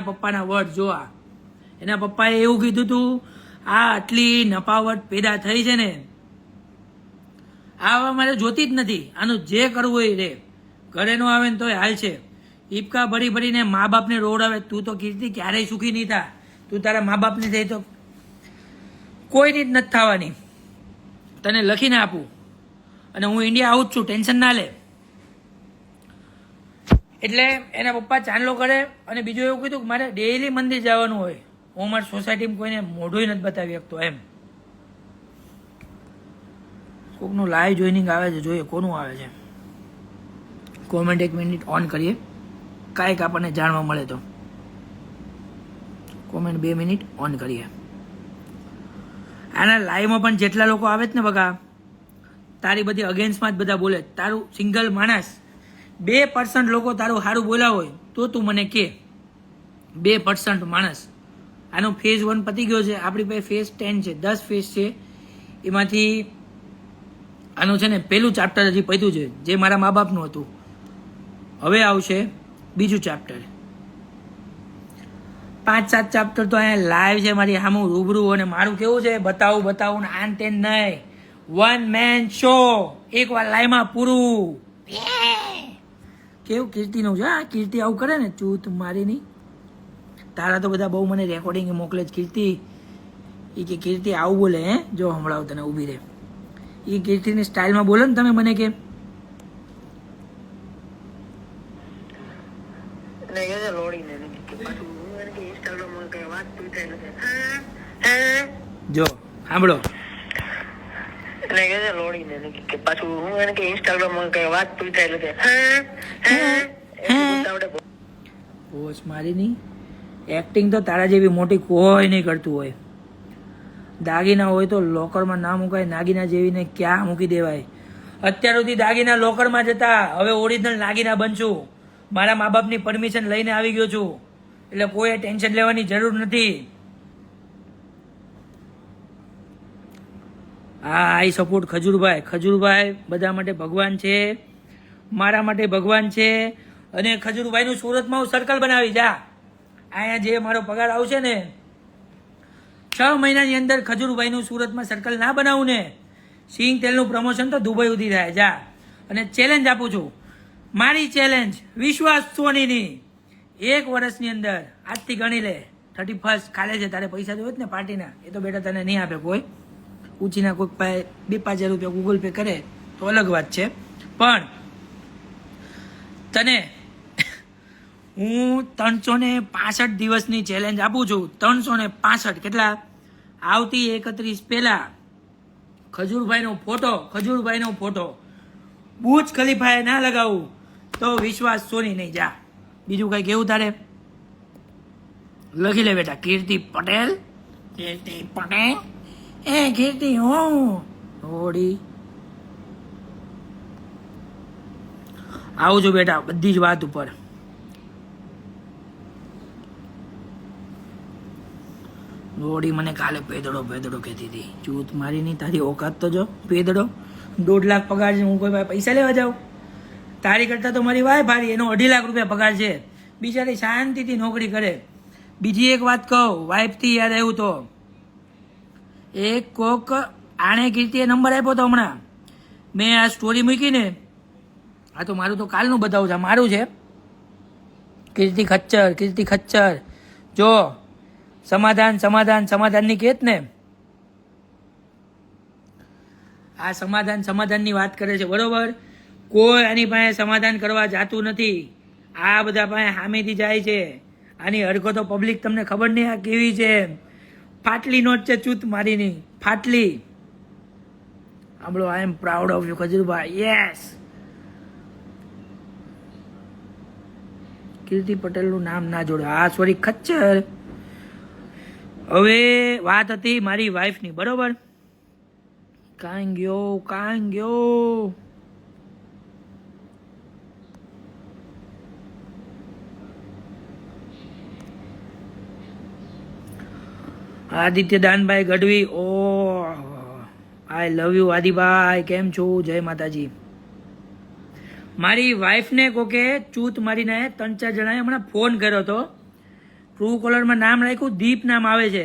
પપ્પાના વર્ડ જોવા. એના પપ્પાએ એવું કીધું હતું, આ આટલી નપાવટ પેદા થઈ છે ને, આ મારે જોતી જ નથી, આનું જે કરવું હોય રે, ઘરે નો આવે ને તોય હાલ છે. ઈપકા ભરી ભરીને મા બાપને રોડાવે. તું તો કીર્તિ ક્યારેય સુખી નહીં થા. તું તારા મા બાપની થઈ તો કોઈની જ નથી થવાની. તને લખીને આપું અને હું ઇન્ડિયા આવું જ છું, ટેન્શન ના લે. એટલે એના પપ્પા ચાંદલો કરે. અને બીજું એવું કીધું કે મારે ડેઈલી મંદિર જવાનું હોય. હું મારી સોસાયટીમાં કોઈને મોઢું નથી બતાવી શકતો એમ. કોકનું લાઈવ જોઈનિંગ આવે છે, જોઈએ કોનું આવે છે. કોમેન્ટ 1 મિનિટ ઓન કરીએ, કાંઈક આપણને જાણવા મળે તો. કોમેન્ટ 2 મિનિટ ઓન કરીએ. આના લાઈવમાં પણ જેટલા લોકો આવે જ ને બગા, તારી બધી અગેન્સ્ટમાં જ બધા બોલે. તારું સિંગલ માણસ 2% લોકો તારું સારું બોલ્યા હોય તો તું મને કે. 2% માણસ. આનો ફેઝ 1 પતી ગયો છે. આપણી પાસે ફેઝ 10 છે, 10 ફેઝ છે. એમાંથી આનું છે ને પહેલું ચેપ્ટર હજી પત્યું છે, જે મારા મા બાપનું હતું. હવે આવશે બીજું ચેપ્ટર. 5-7 ચેપ્ટર તો અહીંયા લાઈવ છે મારી સામું રૂબરૂ. અને મારું કેવું છે, બતાવું ને આન તેન નહીં. 1 મેન શો, એકવાર લાઈવમાં પૂરું. કેવું કીર્તિનું છે. હા, કીર્તિ આવું કરે ને, ચૂત મારી નહીં. તારા તો બધા બહુ મને રેકોર્ડિંગ મોકલે છે. કીર્તિ એ કે કીર્તિ આવું બોલે, હે જો હમણાં તને ઊભી રહે. એ કીર્તિની સ્ટાઇલમાં બોલો ને તમે મને કે જો સાંભળો. પોચ મારી નહીં. એક્ટિંગ તો તારા જેવી મોટી કોઈ નહીં કરતું હોય. દાગીના હોય તો લોકરમાં ના મુકાય, નાગીના જેવીને ક્યાં મૂકી દેવાય. અત્યાર સુધી દાગીના લોકરમાં જતા, હવે ઓરિજિનલ નાગીના બનશું. મારા મા બાપની પરમિશન લઈને આવી ગયો છું, એટલે કોઈ ટેન્શન લેવાની જરૂર નથી. હા, આઈ સપોર્ટ ખજૂરભાઈ. ખજૂરભાઈ બધા માટે ભગવાન છે, મારા માટે ભગવાન છે. અને ખજૂરભાઈનું સુરતમાં હું સર્કલ બનાવી જા. અહીંયા જે મારો પગાર આવશે ને 6 મહિનાની અંદર ખજૂરભાઈનું સુરતમાં સર્કલ ના બનાવું ને, સિંગ તેલનું પ્રમોશન તો દુબઈ સુધી થાય. જા. અને ચેલેન્જ આપું છું, મારી ચેલેન્જ વિશ્વાસ સોનીની. 1 વર્ષની અંદર આજથી ગણી લે, 31 કાલે છે, તારે પૈસા જોવે ને પાર્ટીના, એ તો બેટા તને નહીં આપે કોઈ. ઉછીના કોઈક પાસે 2-5 હજાર રૂપિયા ગૂગલ પે કરે તો અલગ વાત છે. પણ તને હું 365 દિવસની ચેલેન્જ આપું છું. 365. કેટલા? આવતી 31 પહેલા ખજૂરભાઈનો ફોટો બુર્જ ખલીફાએ ના લગાવું તો વિશ્વાસ સોની નહીં. જા. બીજું કઈ કેવું તારે? લખી લે બેટા. કીર્તિ પટેલ. એ કીર્તિ હું હોડી આવું છું બેટા, બધી જ વાત ઉપર. દોડી મને કાલે પેદડો કહેતી હતી. ચૂત મારી નહીં, તારી ઓકાત તો જો. પેદડો 1.5 લાખ પગાર છે, હું કોઈ ભાઈ પૈસા લેવા જાઉં? તારી કરતા તો મારી વાય ભારી, એનો 2.5 લાખ રૂપિયા પગાર છે. બિચારી શાંતિથી નોકરી કરે. બીજી એક વાત કહું, વાઇફથી યાદ આવ્યું તો, એક કોક આણે કીર્તિએ નંબર આપ્યો તો હમણાં, મેં આ સ્ટોરી મૂકીને. આ તો મારું તો કાલનું બતાવું છે, મારું છે. કીર્તિ ખચ્ચર. જો સમાધાનની કેત ને, આ સમાધાનની વાત કરે છે, બરોબર? કોઈ આની પાસે સમાધાન કરવા જાતું નથી. આ બધા પાસે સામેથી જાય છે. આની હરકતો પબ્લિક તમને ખબર નહીં આ કેવી છે. ફાટલી નોટ છે, ચૂત મારીની ફાટલી. સાંભળો, I am proud of you Khajurbhai. Yes. Kirti પટેલનું નામ ના જોડે. હા સોરી, ખચ્ચર. હવે વાત હતી મારી વાઈફની, બરોબર? કાં ગયો આદિત્ય દાનભાઈ ગઢવી. ઓ આઈ લવ યુ આદિભાઈ, કેમ છો? જય માતાજી. મારી વાઈફને કોકે ચૂત મારીને 3-4 જણાએ હમણાં ફોન કર્યો હતો ટ્રુ કોલરમાં નામ રાખ્યું દીપ નામ આવે છે.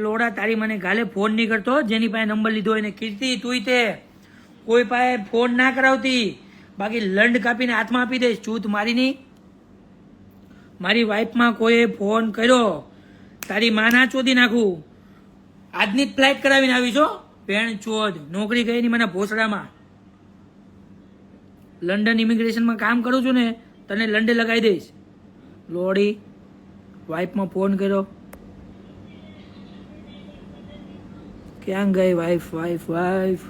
લોડા તારી મને ગાલે ફોન નહીં કરતો, જેની પાસે નંબર લીધો હોય ને. કીર્તિ તુંય તે કોઈ પાસે ફોન ના કરાવતી, બાકી લંડ કાપીને હાથમાં આપી દઈશ. ચૂત મારી નહીં. મારી વાઈફમાં કોઈ ફોન કર્યો તારી માં ના ચોદી નાખું. આજની જ ફ્લાઇટ કરાવીને આવી છો પેણ ચોદ. નોકરી ગઈ ની મને ભોસડામાં. લંડન ઇમિગ્રેશનમાં કામ કરું છું ને, તને લંડે લગાવી દઈશ. લોડી વાઈફમાં ફોન કર્યો. ક્યાં ગઈ વાઈફ? વાઈફ વાઈફ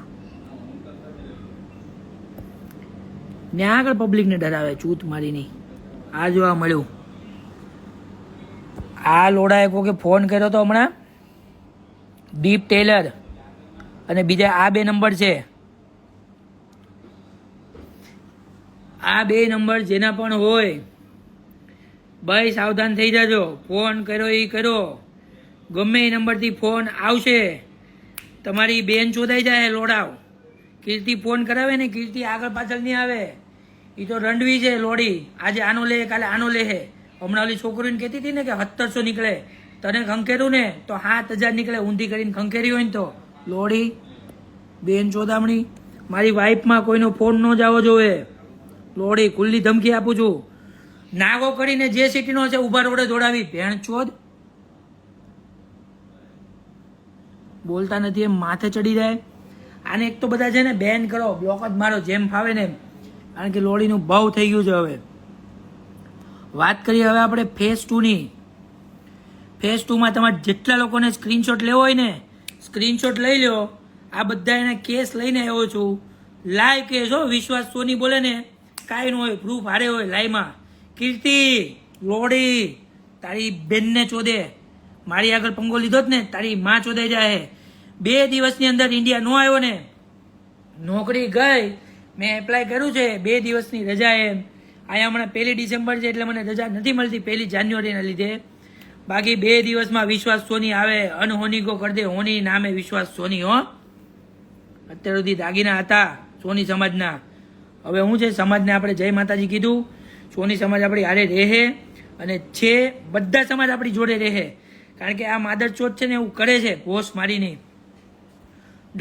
ત્યાં આગળ પબ્લિકને ડરાવે. ચૂત મારી નહીં. આ જોવા મળ્યું. આ લોડાએ કોકે ફોન કર્યો તો હમણાં, દીપ ટેલર, અને બીજા આ 2 નંબર છે. આ 2 નંબર જેના પણ હોય ભાઈ સાવધાન થઈ જાજો. ફોન કર્યો એ કર્યો, ગમે એ નંબરથી ફોન આવશે, તમારી બેન ચોદાઈ જાય. લોડાવ કીર્તિ ફોન કરાવે ને, કીર્તિ આગળ પાછળ નહીં આવે. એ તો રંડવી છે લોડી. આજે આનો લે, કાલે આનો લે. હમણાં ઓલી છોકરીને કહેતી હતી ને કે 1700 નીકળે, તને ખંખેરું ને તો 7000 નીકળે. ઊંધી કરીને ખંખેરી હોય ને તો. લોડી બેન ચોદામણી. મારી વાઈફમાં કોઈનો ફોન ન જવો જોવે. લોડી ખુલ્લી ધમકી આપું છું. નાગો કરીને જે સિટીનો છે ઉભા રોડે દોડાવી. ભેણ ચોદ બોલતા નથી એમ માથે ચડી જાય. આને એક તો બધા છે ને બેન કરો, બ્લોક જ મારો, જેમ ફાવે ને એમ. કારણ કે લોડીનું ભાવ થઈ ગયું છે. હવે વાત કરીએ હવે આપણે ફેઝ 2ની. ફેઝ 2માં તમારે જેટલા લોકોને સ્ક્રીનશોટ લેવો હોય ને, સ્ક્રીનશોટ લઈ લો. આ બધા એના કેસ લઈને આવ્યો છું. લાઈવ કેસ હો. વિશ્વાસ સોની બોલે ને કાંઈ ન હોય, પ્રૂફ હારે હોય લાઈવમાં. કીર્તિ લોડી તારી બેનને ચોદે. મારી આગળ પંગો લીધો જ ને, તારી માં ચોદાઈ જાય. 2 દિવસની અંદર ઇન્ડિયા ન આવ્યો ને, નોકરી ગઈ, મેં એપ્લાય કર્યું છે 2 દિવસની રજા એમ. અહીંયા હમણાં 1 ડિસેમ્બર છે એટલે મને રજા નથી મળતી 1 જાન્યુઆરીના લીધે. બાકી 2 દિવસમાં વિશ્વાસ સોની આવે. અનહોની કો કર દે હોની નામે વિશ્વાસ સોની. હો અત્યાર સુધી દાગીના હતા સોની સમાજના. હવે હું છે, સમાજને આપણે જય માતાજી કીધું. સોની સમાજ આપણી હારે રહે અને છે, બધા સમાજ આપણી જોડે રહે. કારણ કે આ માદરચોદ છે ને એવું કરે છે પોસ્ટ મારીને.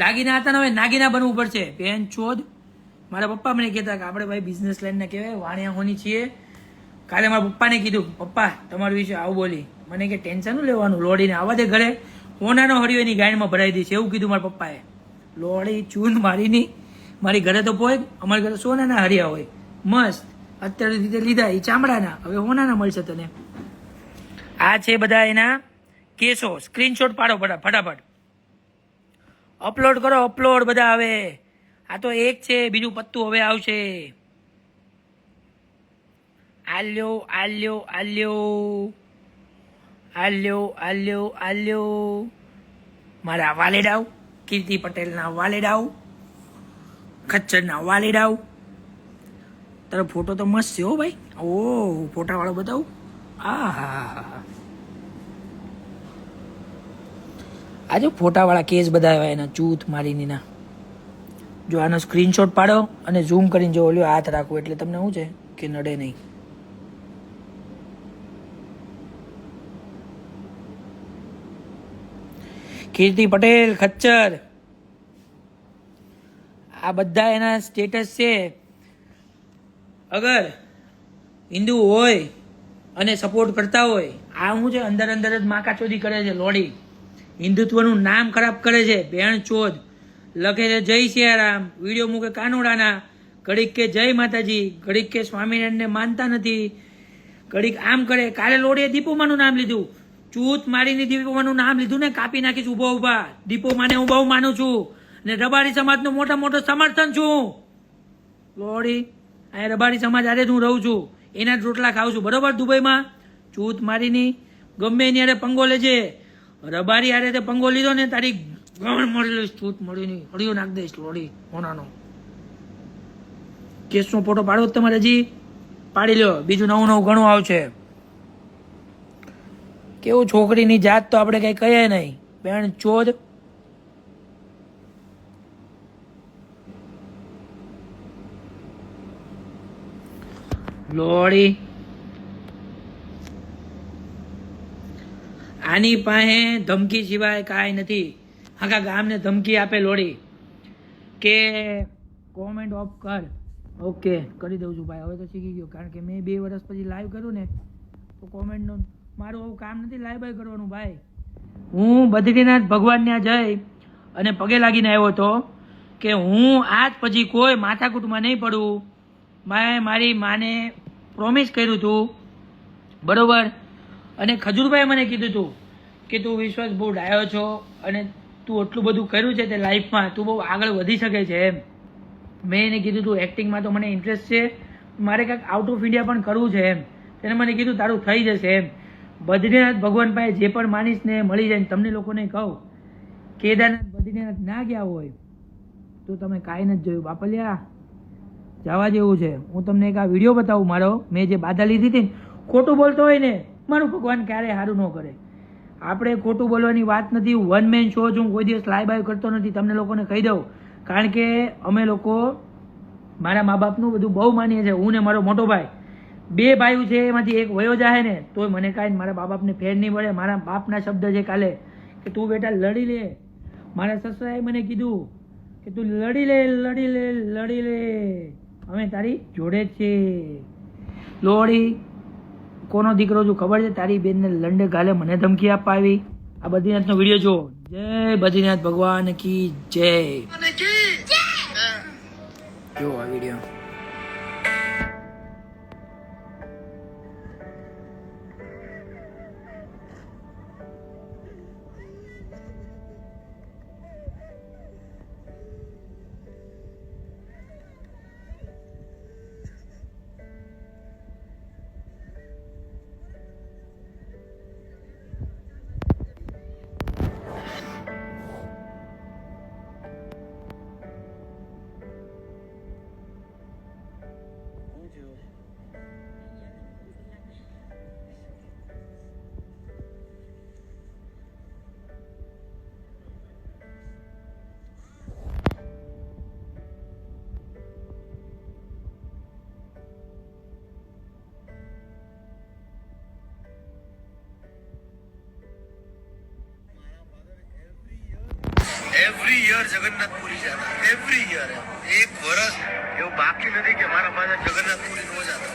દાગીના હતા ને હવે નાગીના બનવું પડશે. બેન ચોદ. મારા પપ્પા મને કહેતા કે આપણે ભાઈ બિઝનેસ લાઈનના કહેવાય, વાણિયા હોની છીએ. કાલે મારા પપ્પાને કીધું, પપ્પા તમારા વિશે આવું બોલી. મને કે ટેન્શન લેવાનું, લોડીને આવવા દે ઘરે, હોનાનો હરિયો એની ગાયનમાં ભરાઈ દઈશ, એવું કીધું મારા પપ્પાએ. લોડી ચૂંદ મારીની. મારી ઘરે તો પોય, અમારા ઘરે સોનાના હરિયા હોય મસ્ત. અત્યારે રીતે લીધા એ ચામડાના, હવે હોનાના મળશે તને. આ છે બધા એના કેસો. સ્ક્રીનશોટ પાડો ફટાફટ, અપલોડ કરો. અપલોડ બધા આવે. આ તો એક છે, બીજું પત્તું હવે આવશે. આલ્યો આલ્યો આલ્યો આલ્યો આલ્યો આલ્યો. મારા વાલેડાવ, કીર્તિ પટેલના વાલેડાવ, ખચ્ચરના વાલેડાવ. તારો ફોટો તો મસ્ત છે હો ભાઈ. ઓ ફોટા વાળો બતાવું. આ હા આજે ફોટા વાળા કેસ બધા આવ્યા એના ચૂત મારીની ના. જો આનો સ્ક્રીનશોટ પાડો અને ઝૂમ કરીને જો ઓલ્યો હાથ રાખો એટલે તમને શું છે કે નડે નહીં. કીર્તિ પટેલ, ખચ્ચર, આ બધા એના સ્ટેટસ છે. અગર હિન્દુ હોય અને સપોર્ટ કરતા હોય, આ શું છે અંદર અંદર જ માકાચોદી કરે છે. લોડી હિન્દુત્વનું નામ ખરાબ કરે છે. ભેણ ચોદ લખે છે જય સિયારામ, વિડીયો મૂકે કાનોડાના, ઘડીક કે જય માતાજી, ઘડીક કે સ્વામિનારાયણને માનતા નથી, ઘડીક આમ કરે. કાલે લોડીએ દીપોમાનું નામ લીધું. ચૂત મારીને દીપોમાનું નામ લીધું ને કાપી નાખીશ ઉભો ઉભા. દીપોમાને હું બહુ માનું છું ને રબારી સમાજનો મોટો સમર્થન છું. લોડી અહીંયા રબારી સમાજ આરે હું રહું છું, એના જ રોટલા ખાઉં છું બરોબર. દુબઈમાં ચૂત મારીની ગમે એની આરે પંગો લેજે. રબારી આરે તે પંગો લીધો ને તારી ગણ મળી લઈશ. ચૂત મળી નહીં, હળિયો નાખ દઈશ. લોડી હોનાનો કેસનો ફોટો પાડો તમારે હજી પાડી લો. બીજું નવું ઘણું આવશે. કેવું છોકરીની જાત તો આપણે કઈ કહીએ નહીં. બેન ચોદ. લોડી આની પાસે ધમકી સિવાય કાંઈ નથી. આખા ગામને ધમકી આપે લોડી કે કોમેન્ટ ઓફ કર. ઓકે કરી દઉં છું ભાઈ, હવે તો શીખી ગયો. કારણ કે મેં 2 વર્ષ પછી લાઈવ કર્યું ને તો કોમેન્ટનું મારું આવું કામ નથી લાઈવ ભાઈ કરવાનું ભાઈ. હું બદ્રીનાથ ભગવાન ત્યાં જઈ અને પગે લાગીને આવ્યો હતો કે હું આજ પછી કોઈ માથાકૂટમાં નહીં પડું. મેં મારી માને પ્રોમિસ કર્યું હતું બરોબર. અને ખજૂરભાઈ મને કીધું હતું કે તું વિશ્વાસ બહુ ડાયો છો અને તું એટલું બધું કર્યું છે તે લાઈફમાં, તું બહુ આગળ વધી શકે છે એમ. મેં એને કીધું તું એક્ટિંગમાં તો મને ઇન્ટરેસ્ટ છે, મારે કંઈક આઉટ ઓફ ઇન્ડિયા પણ કરવું છે એમ. તેને મને કીધું તારું થઈ જશે એમ. બદ્રીનાથ ભગવાન પાસે જે પણ માનીશ ને મળી જાય. તમને લોકોને કહું કેદારનાથ બદ્રીનાથ ના ગયા હોય તો તમે કાંઈ નથી જોયું બાપલિયા, જવા જેવું છે. હું તમને એક આ વિડીયો બતાવું મારો, મેં જે બાધા લીધી હતી ને. ખોટું બોલતો હોય ને મારું ભગવાન ક્યારેય સારું ન કરે. આપણે ખોટું બોલવાની વાત નથી. 1 મેન શો જ હું કોઈ દિવસ લાઈવ બાઈવ કરતો નથી, તમને લોકોને કહી દઉં. કારણ કે અમે લોકો મારા મા બાપનું બધું બહુ માનીએ છીએ. હું ને મારો મોટો ભાઈ 2 ભાઈઓ છે, એમાંથી એક વયો જાય ને તોય મને કાંઈ મારા મા બાપને ફેર નહીં પડે. મારા બાપના શબ્દ છે કાલે કે તું બેટા લડી લે. મારા સસરાએ મને કીધું કે તું લડી લે લડી લે લડી લે, અમે તારી જોડે જ છે. લોડી કોનો દીકરો છું ખબર છે? તારી બેનને લંડે ગાલે મને ધમકી આપવા આવી. આ બદ્રીનાથનો વિડીયો જો. જય બદ્રીનાથ ભગવાન કી જય. જો આ વિડીયો. एवरी ईयर जगन्नाथपुरी जाता, एवरी ईयर एक वर्ष એવું બાકી નથી કે મારા ફાધર જગન્નાથપુરી નો જતા.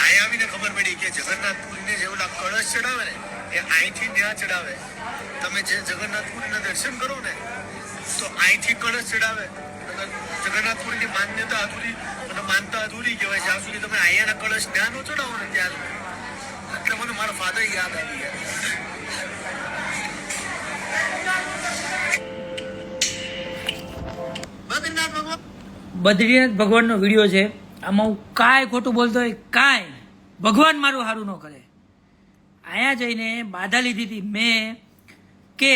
અહીંયા આવીને ખબર પડી કે જગન્નાથપુરીને જે ઓલા કળશ ચડાવે ને એ અહીંથી ત્યાં ચડાવે. તમે જે જગન્નાથપુરીના દર્શન કરો ને તો અહીંથી કળશ ચડાવે. જગન્નાથપુરીની માન્યતા અધૂરી અને માનતા અધૂરી કહેવાય. જ્યાં સુધી તમે અહીંયાના કળશ ત્યાં નો ચડાવો ને ત્યાં. એટલે મને મારા ફાધર યાદ આવી ગયા. બદ્રીનાથ ભગવાનનો વિડીયો છે. આમાં હું કાંઈ ખોટું બોલતો હોય કાંઈ. ભગવાન મારું સારું ન કરે. અહીંયા જઈને બાધા લીધી હતી મેં કે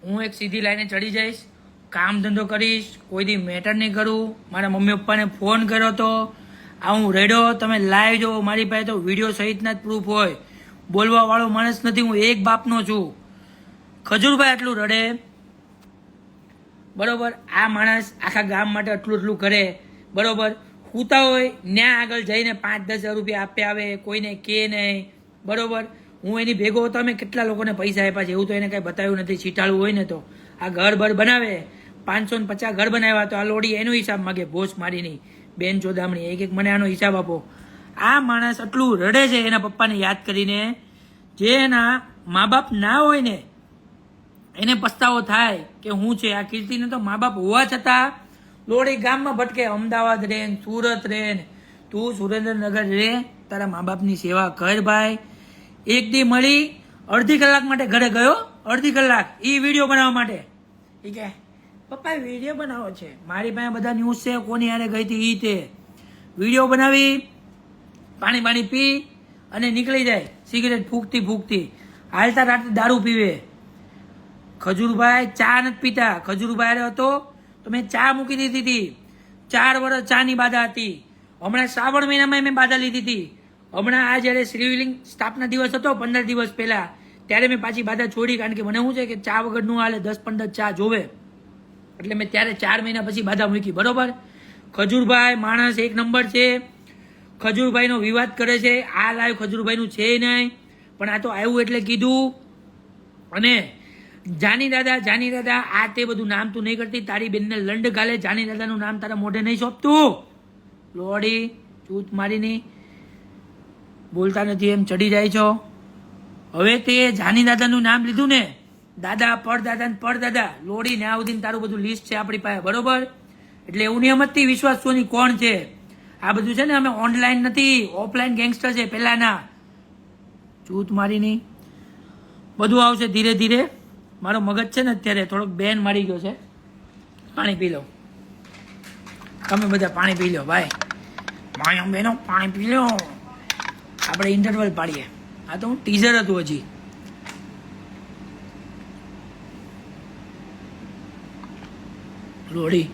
હું એક સીધી લાઈને ચડી જઈશ, કામ ધંધો કરીશ, કોઈ દી મેટર નહીં કરું. મારા મમ્મી પપ્પાને ફોન કર્યો હતો, આ હું રેડો. તમે લાઈવ જો, મારી પાસે તો વિડીયો સહિતના જ પ્રૂફ હોય. બોલવા વાળો માણસ નથી, હું એક બાપનો છું. ખજૂરભાઈ આટલું રડે બરોબર. આ માણસ આખા ગામ માટે આટલું કરે બરોબર. હુતા હોય ન્યા આગળ જઈને 5-10 રૂપિયા આપ્યા આવે, કોઈને કે નહીં બરોબર. હું એની ભેગો હતો, અમે કેટલા લોકોને પૈસા આપ્યા છે એવું તો એને કઈ બતાવ્યું નથી. છીટાળું હોય ને તો આ ઘર બર બનાવે, 550 ઘર બનાવ્યા તો આ લોડી એનો હિસાબ માગે ભોસ મારીની બેન ચોદામણી. એક મને આનો હિસાબ આપો. આ માણસ આટલું રડે છે એના પપ્પાને યાદ કરીને. જે એના મા બાપ ના હોય ને એને પસ્તાવો થાય કે હું છે. આ કીર્તિને તો મા બાપ હોવા છતાં લોડી ગામમાં ભટકે. અમદાવાદ રે, સુરત રે, તું સુરેન્દ્રનગર રે, તારા મા બાપની સેવા કર ભાઈ. એક દી મળી, અડધી કલાક માટે ઘરે ગયો, અડધી કલાક એ વિડીયો બનાવવા માટે. એ કે પપ્પા વિડીયો બનાવો છે. મારી પાસે બધા ન્યૂઝ છે, કોની હારે ગઈ હતી એ તે વિડીયો બનાવી, પાણી પી અને નીકળી જાય. સિગરેટ ફૂંકતી હાલતા રાત્રે દારૂ પીવે. ખજૂરભાઈ ચા નથી પીતા. ખજૂરભાઈ હતો તો મેં ચા મૂકી દીધી હતી. 4 વર્ષ ચાની બાધા હતી. હમણાં શ્રાવણ મહિનામાં મેં બાધા લીધી હતી. હમણાં આ જયારે શ્રીલિંગ સ્થાપના દિવસ હતો 15 દિવસ પહેલા, ત્યારે મેં પાછી બાધા છોડી. કારણ કે મને શું છે કે ચા વગર નું હાલે, 10-15 ચા જોવે. એટલે મેં ત્યારે 4 મહિના પછી બાધા મૂકી બરોબર. ખજૂરભાઈ માણસ એક નંબર છે. ખજૂરભાઈનો વિવાદ કરે છે. આ લાઈવ ખજૂરભાઈનું છે નહીં, પણ આ તો આવ્યું એટલે કીધું. અને જાની દાદા આ તે બધું નામ તું નહીં કરતી. તારી બેનને લંડ ગાલે જાની દાદાનું નામ તારા મોઢે નહીં સોંપતું. લોડી ચૂત મારીની બોલતા નથી એમ ચડી જાય છો. હવે તે જાની દાદાનું નામ લીધું ને, દાદા પરદાદા લોડી ન્યા સુધી તારું બધું લિસ્ટ છે આપણી પાસે, બરોબર? એટલે એવું નહીં સમજતી વિશ્વાસ સોની કોણ છે. આ બધું છે ને અમે ઓનલાઈન નથી, ઓફલાઈન ગેંગસ્ટર છે પહેલાના. ચૂત મારીની બધું આવશે ધીરે ધીરે. મારો મગજ છે ને અત્યારે થોડોક બેન મારી ગયો છે. પાણી પી લો, તમે બધા પાણી પી લો ભાઈ. માયા બેનો પાણી પી લો. આપણે ઇન્ટરવલ પાડીએ. આ તો હું ટીઝર હતું હજી. રોડી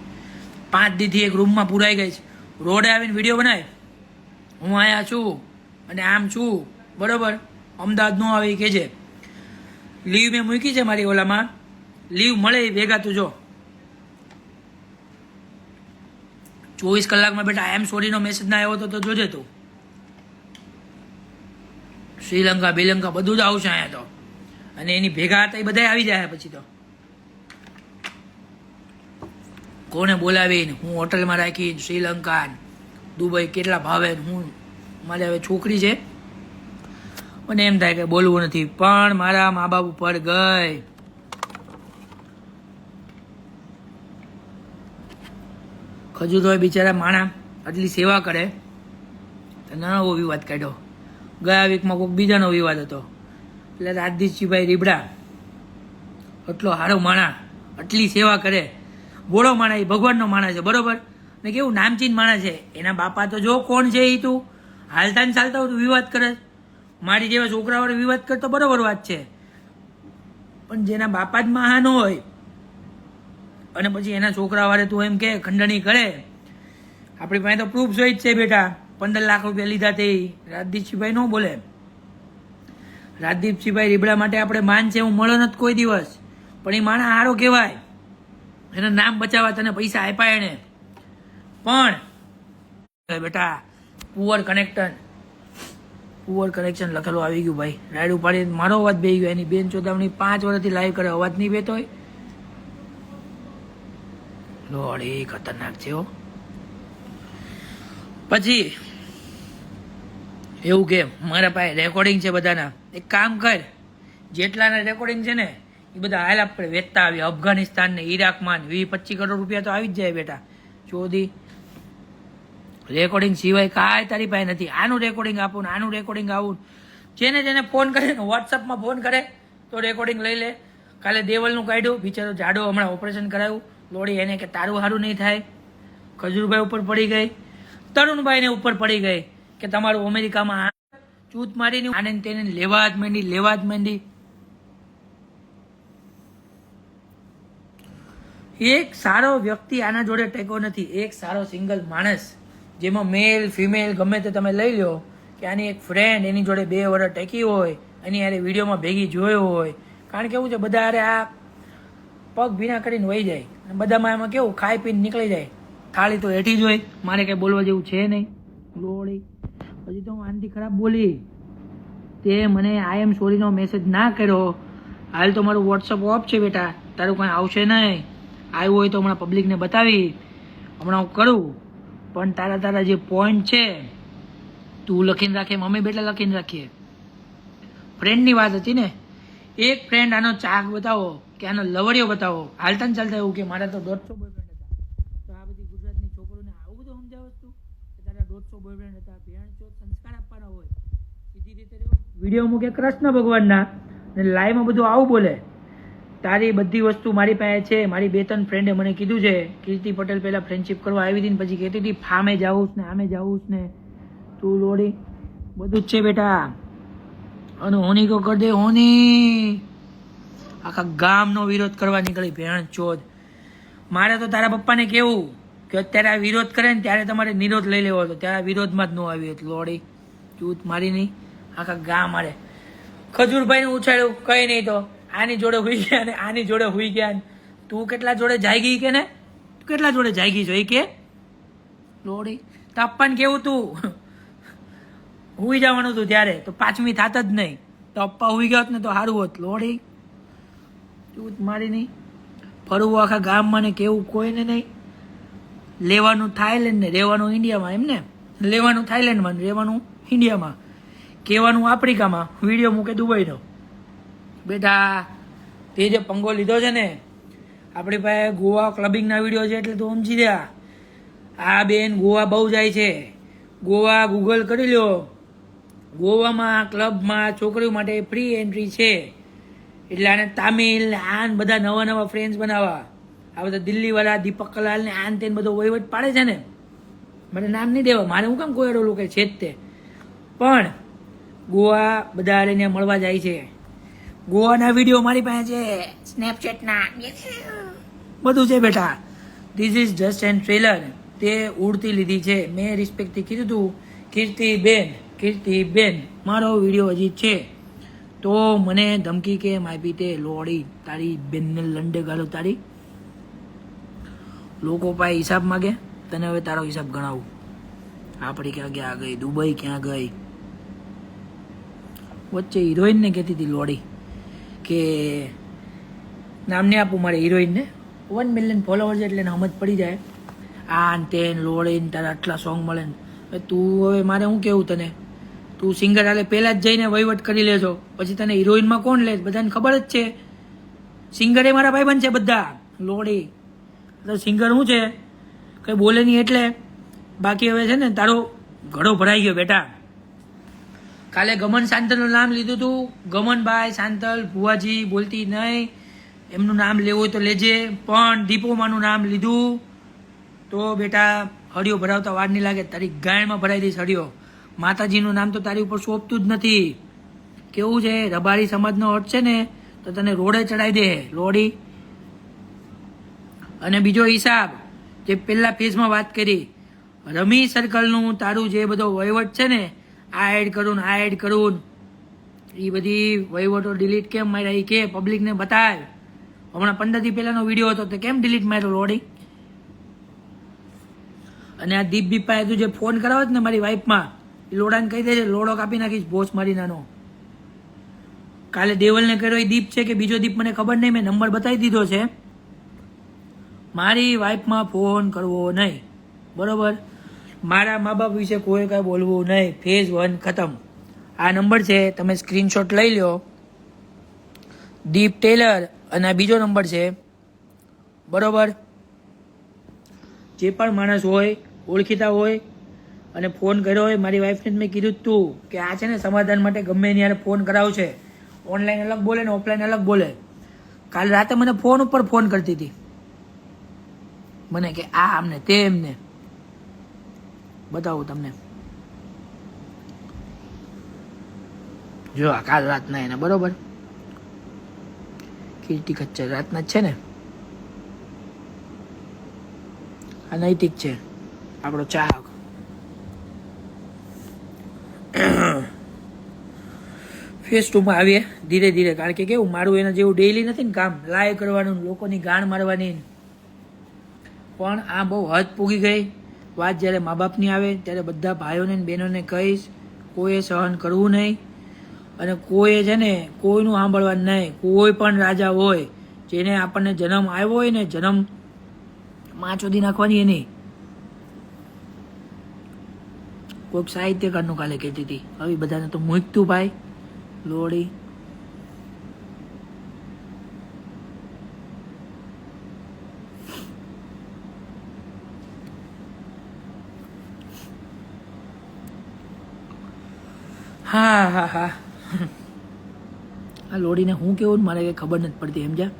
5 દીથી એક રૂમમાં પુરાઈ ગઈ છે. રોડે આવીને વિડીયો બનાવે હું અહીંયા છું અને આમ છું, બરોબર? અમદાવાદ નો આવી કે છે. લીવ મેં મૂકી છે મારી ઓલામાં, લીવ મળે ભેગા તું જો. 24 કલાકમાં બેટા આઈ એમ સોરીનો મેસેજ ના આવ્યો તો જોજે તું. શ્રીલંકા બેલંકા બધું જ આવશે અહીંયા તો. અને એની ભેગા હતા એ બધા આવી જાય પછી તો. કોને બોલાવીને હું હોટલમાં રાખી, શ્રીલંકા દુબઈ કેટલા ભાવે. હું મારે હવે છોકરી છે મને એમ થાય કે બોલવું નથી, પણ મારા મા બાપ ઉપર ગઈ. ખજૂરભાઈ બિચારા માણા આટલી સેવા કરે તો નવો વિવાદ કાઢ્યો. ગયા વીકમાં કોઈક બીજાનો વિવાદ હતો. એટલે રાજદીપસિંહભાઈ રીબડા એટલો સારો માણા, આટલી સેવા કરે, બોળો માણા, એ ભગવાનનો માણા છે, બરોબર? ને કેવું નામચીન માણા છે. એના બાપા તો જો કોણ છે એ તું હાલતા ને ચાલતા તું વિવાદ કરે. મારી જેવા છોકરાવાળે વિવાદ કરતો બરોબર વાત છે, પણ જેના બાપા જ મહાન હોય અને પછી એના છોકરાવાળે તું એમ કે ખંડણી કરે. આપણી પાસે તો પ્રૂફ જોઈ જ છે બેટા. 15 લાખ રૂપિયા લીધા તે રાજદીપસિંહભાઈ ન બોલે. રાજદીપસિંહભાઈ રીબડા માટે આપણે માન છે, હું મળો નથી કોઈ દિવસ, પણ એ માણા હારો કહેવાય. એના નામ બચાવવા તને પૈસા આપ્યા એને. પણ બેટા પુઅર કનેક્શન લખેલું આવી ગયું ભાઈ. રાઈડ ઉપાડી મારો અવાજ બે ગયો. એની બેન ચોદામણી 5 વર્ષથી લાઈવ કરે, અવાજ નહીં બેતો હોય. લોડી ખતરનાક છે હો. પછી એવું કે મારા પાસે રેકોર્ડિંગ છે બધાના. એક કામ કર, જેટલાના રેકોર્ડિંગ છે ને એ બધા હાલ આપણે વેચતા આવીએ. અફઘાનિસ્તાન ને ઈરાકમાં 20-25 કરોડ રૂપિયા તો આવી જ જાય બેટા. ચોધી રેકોર્ડિંગ સિવાય કાંઈ તારી પાસે નથી. આનું રેકોર્ડિંગ આપું, આનું રેકોર્ડિંગ આવું. જેને ફોન કરે ને વોટ્સઅપમાં ફોન કરે તો રેકોર્ડિંગ લઈ લે. કાલે દેવલનું કાઢ્યું, બિચારો જાડો હમણાં ઓપરેશન કરાવ્યું. લોડી એને કે તારું સારું નહીં થાય. ખજૂરભાઈ ઉપર પડી ગઈ, તરુણભાઈને ઉપર પડી ગઈ કે તમારું અમેરિકામાં ચૂત મારીને આને તેને લેવા જ માંડી. એક સારો વ્યક્તિ આના જોડે ટેકો નથી. એક સારો સિંગલ માણસ જેમાં મેલ ફિમેલ ગમે તે તમે લઈ લો કે આની એક ફ્રેન્ડ એની જોડે 2 વર્ષ ટેકી હોય, એની હારે વિડીયોમાં ભેગી જોયો હોય. કારણ કે એવું છે બધા હારે આ પગ ભીના કરીને વહી જાય. અને બધામાં એમાં કેવું ખાઈ પીને નીકળી જાય. થાળી તો હેઠી જ હોય. મારે કંઈ બોલવા જેવું છે નહીં. લોડી પછી તો હું આનથી ખરાબ બોલી. તે મને આઈ એમ સોરીનો મેસેજ ના કર્યો. હાલ તો મારું વોટ્સઅપ ઓફ છે બેટા, તારું કાંઈ આવશે નહીં. આવ્યું હોય તો હમણાં પબ્લિકને બતાવી, હમણાં હું કરું. પણ તારા જે પોઈન્ટ છે તું લખીને રાખે, મમ્મી બેટા લખીને રાખીએ. ફ્રેન્ડની વાત હતી ને, એક ફ્રેન્ડ આનો ચાક બતાવો કે આનો લવડિયો બતાવો. હાલતા ને ચાલતા એવું કે મારા તો 150 બોયફ્રેન્ડ હતા. તો આ બધી ગુજરાતની છોકરીઓને આવું બધું સમજાવે તું કે તારા 150 બોયફ્રેન્ડ હતા. ભેણ ચોથ સંસ્કાર આપવાના હોય. સીધી રીતે વિડીયો મૂકે કૃષ્ણ ભગવાનના ને લાઈવમાં બધું આવું બોલે. તારી બધી વસ્તુ મારી પાસે છે. મારી 2-3 ફ્રેન્ડે મને કીધું છે, કીર્તિ પટેલ પહેલાં ફ્રેન્ડશિપ કરવા આવી હતી ને પછી કહેતી હતી ફામે જાઉં ને આમે જાઉં ને. તું લોડી બધું જ છે બેટા. અને હોની કો કર દે હોની. આખા ગામનો વિરોધ કરવા નીકળી ભેણ ચોદ. મારે તો તારા પપ્પાને કેવું કે અત્યારે આ વિરોધ કરે ને ત્યારે તમારે નિરોધ લઈ લેવો હતો. ત્યારે વિરોધમાં જ ન આવ્યો હતો. લોડી ચૂત મારી નહીં. આખા ગામ મારે ખજૂરભાઈને ઉછાળ્યું કંઈ નહીં તો આની જોડે હુઈ ગયા ને આની જોડે હુઈ ગયા. તું કેટલા જોડે જાગી કે ને, તું કેટલા જોડે જાગી છો એ કે. લોડી તાપ્પાને કેવું તું હુઈ જવાનું હતું ત્યારે તો 5મી થાત જ નહીં. તો અપ્પા હુઈ ગયા હોત ને તો સારું હોત. લોડી તું મારી નહીં ફરવું આખા ગામમાં ને કેવું કોઈને નહીં. લેવાનું થાઈલેન્ડ ને રહેવાનું ઇન્ડિયામાં, એમ ને લેવાનું થાઈલેન્ડમાં ને રહેવાનું ઇન્ડિયામાં, કહેવાનું આફ્રિકામાં, વિડીયો મૂકે દુબઈનો. બેટા તે જે પંગો લીધો છે ને, આપણી પાસે ગોવા ક્લબિંગના વિડીયો છે એટલે તું સમજી દે. આ બેન ગોવા બહુ જાય છે. ગોવા ગૂગલ કરી લ્યો. ગોવામાં ક્લબમાં છોકરીઓ માટે ફ્રી એન્ટ્રી છે. એટલે આને તામિલ ને આન બધા નવા નવા ફ્રેન્ડ્સ બનાવવા. આ બધા દિલ્હીવાળા દીપક કલાલ ને આન તેને બધો વહીવટ પાડે છે ને. મને નામ નહીં દેવા, મારે હું કેમ કોઈ લોકો છે જ તે. પણ ગોવા બધા એને મળવા જાય છે. ગોવાના વિડીયો મારી પાસે છે, સ્નેપચેટના બધું છે બેટા. This is just and trailer. તે ઉડતી લીધી છે. મેં રિસ્પેક્ટથી કીધું હતું કીર્તિબેન મારો વિડીયો હજી છે તો મને ધમકી કે માપી તે લોડી તારી બેનને લંડે ગાલો તારી. લોકો પાસે હિસાબ માગે, તને હવે તારો હિસાબ ગણાવું. આપણી ક્યાં ક્યાં ગઈ, દુબઈ ક્યાં ગઈ. વચ્ચે હિરોઈનને કહેતી હતી લોડી કે નામ નહીં આપું મારે હિરોઈનને, 1 મિલિયન ફોલોવર છે એટલે એને સમજ પડી જાય. આ તેન લોડીને તારા આટલા સોંગ મળે ને. તું હવે મારે શું કહેવું તને, તું સિંગર હાલે પહેલાં જ જઈને વહીવટ કરી લેજો, પછી તને હિરોઈનમાં કોણ લે? બધાને ખબર જ છે સિંગર એ મારા ભાઈબંધ છે બધા. લોડી તો સિંગર શું છે કંઈ બોલે નહીં એટલે. બાકી હવે છે ને તારો ઘડો ભરાઈ ગયો બેટા. કાલે ગમન શાંતલનું નામ લીધું હતું. ગમનભાઈ શાંતલ ભુવાજી બોલતી નહીં, એમનું નામ લેવું હોય તો લેજે. પણ દીપોમાનું નામ લીધું તો બેટા હળિયો ભરાવતા વાર નહીં લાગે. તારી ગાયમાં ભરાઈ દઈશ હળિયો. માતાજીનું નામ તો તારી ઉપર સોંપતું જ નથી. કેવું છે, રબારી સમાજનો અર્થ છે ને તો તને રોડે ચડાવી દે લોડી. અને બીજો હિસાબ જે પહેલા પેજમાં વાત કરી, રમી સર્કલનું તારું જે બધો વહીવટ છે ને, આ એડ કરું એ બધી વહીવટો ડિલીટ કેમ માર્યા એ કે પબ્લિકને બતાવ. હમણાં 15 દી પહેલાનો વિડીયો હતો તે કેમ ડિલીટ માર્યો લોડી? અને આ દીપ બીપાએ તું જે ફોન કરાવો ને મારી વાઈફમાં, એ લોડાને કહી દેજે લોડો કાપી નાખીશ બોસ મારી નાનો. કાલે દેવલને કર્યો એ દીપ છે કે બીજો દીપ મને ખબર નહીં, મેં નંબર બતાવી દીધો છે. મારી વાઈફમાં ફોન કરવો નહીં, બરોબર? મારા મા બાપ વિશે કોઈ કાંઈ બોલવું નહીં. ફેઝ 1 ખતમ. આ નંબર છે, તમે સ્ક્રીનશોટ લઈ લો. દીપ ટેલર અને આ બીજો નંબર છે, બરોબર? જે પણ માણસ હોય, ઓળખીતા હોય અને ફોન કર્યો હોય, મારી વાઈફને જ મેં કીધું તું કે આ છે ને સમાધાન માટે ગમે ત્યારે ફોન કરાવશે. ઓનલાઈન અલગ બોલે ને ઓફલાઈન અલગ બોલે. કાલે રાતે મને ફોન ઉપર ફોન કરતી હતી, મને કે આ આમને તે એમને. બતાવું તમને, જો આ કાલ રાતના એને, બરોબર? કીર્તિ ખચ્ચર રાતના જ છે ને. આ નૈતિક છે આપણો ચાહક. ફેસ 2માં આવીએ ધીરે ધીરે, કારણ કે કેવું મારું એના જેવું ડેઈલી નથી ને કામ, લાઈવ કરવાનું, લોકોની ગાણ મારવાની. પણ આ બહુ હદ પૂગી ગઈ વાત. જ્યારે મા બાપની આવે ત્યારે બધા ભાઈઓને બહેનોને કહીશ, કોઈએ સહન કરવું નહીં. અને કોઈએ છે ને કોઈનું સાંભળવાનું નહીં. કોઈ પણ રાજા હોય જેને આપણને જન્મ આવ્યો હોય ને, જન્મ માં ચોદી નાખવાની એ નહીં. કોઈક સાહિત્યકારનું કાલે કહેતી હતી, હવે બધાને તો મૂકતું ભાઈ લોડી. હા હા હા આ લોડીને હું કેવું મારે કંઈ ખબર નથી પડતી. સમજ્યા?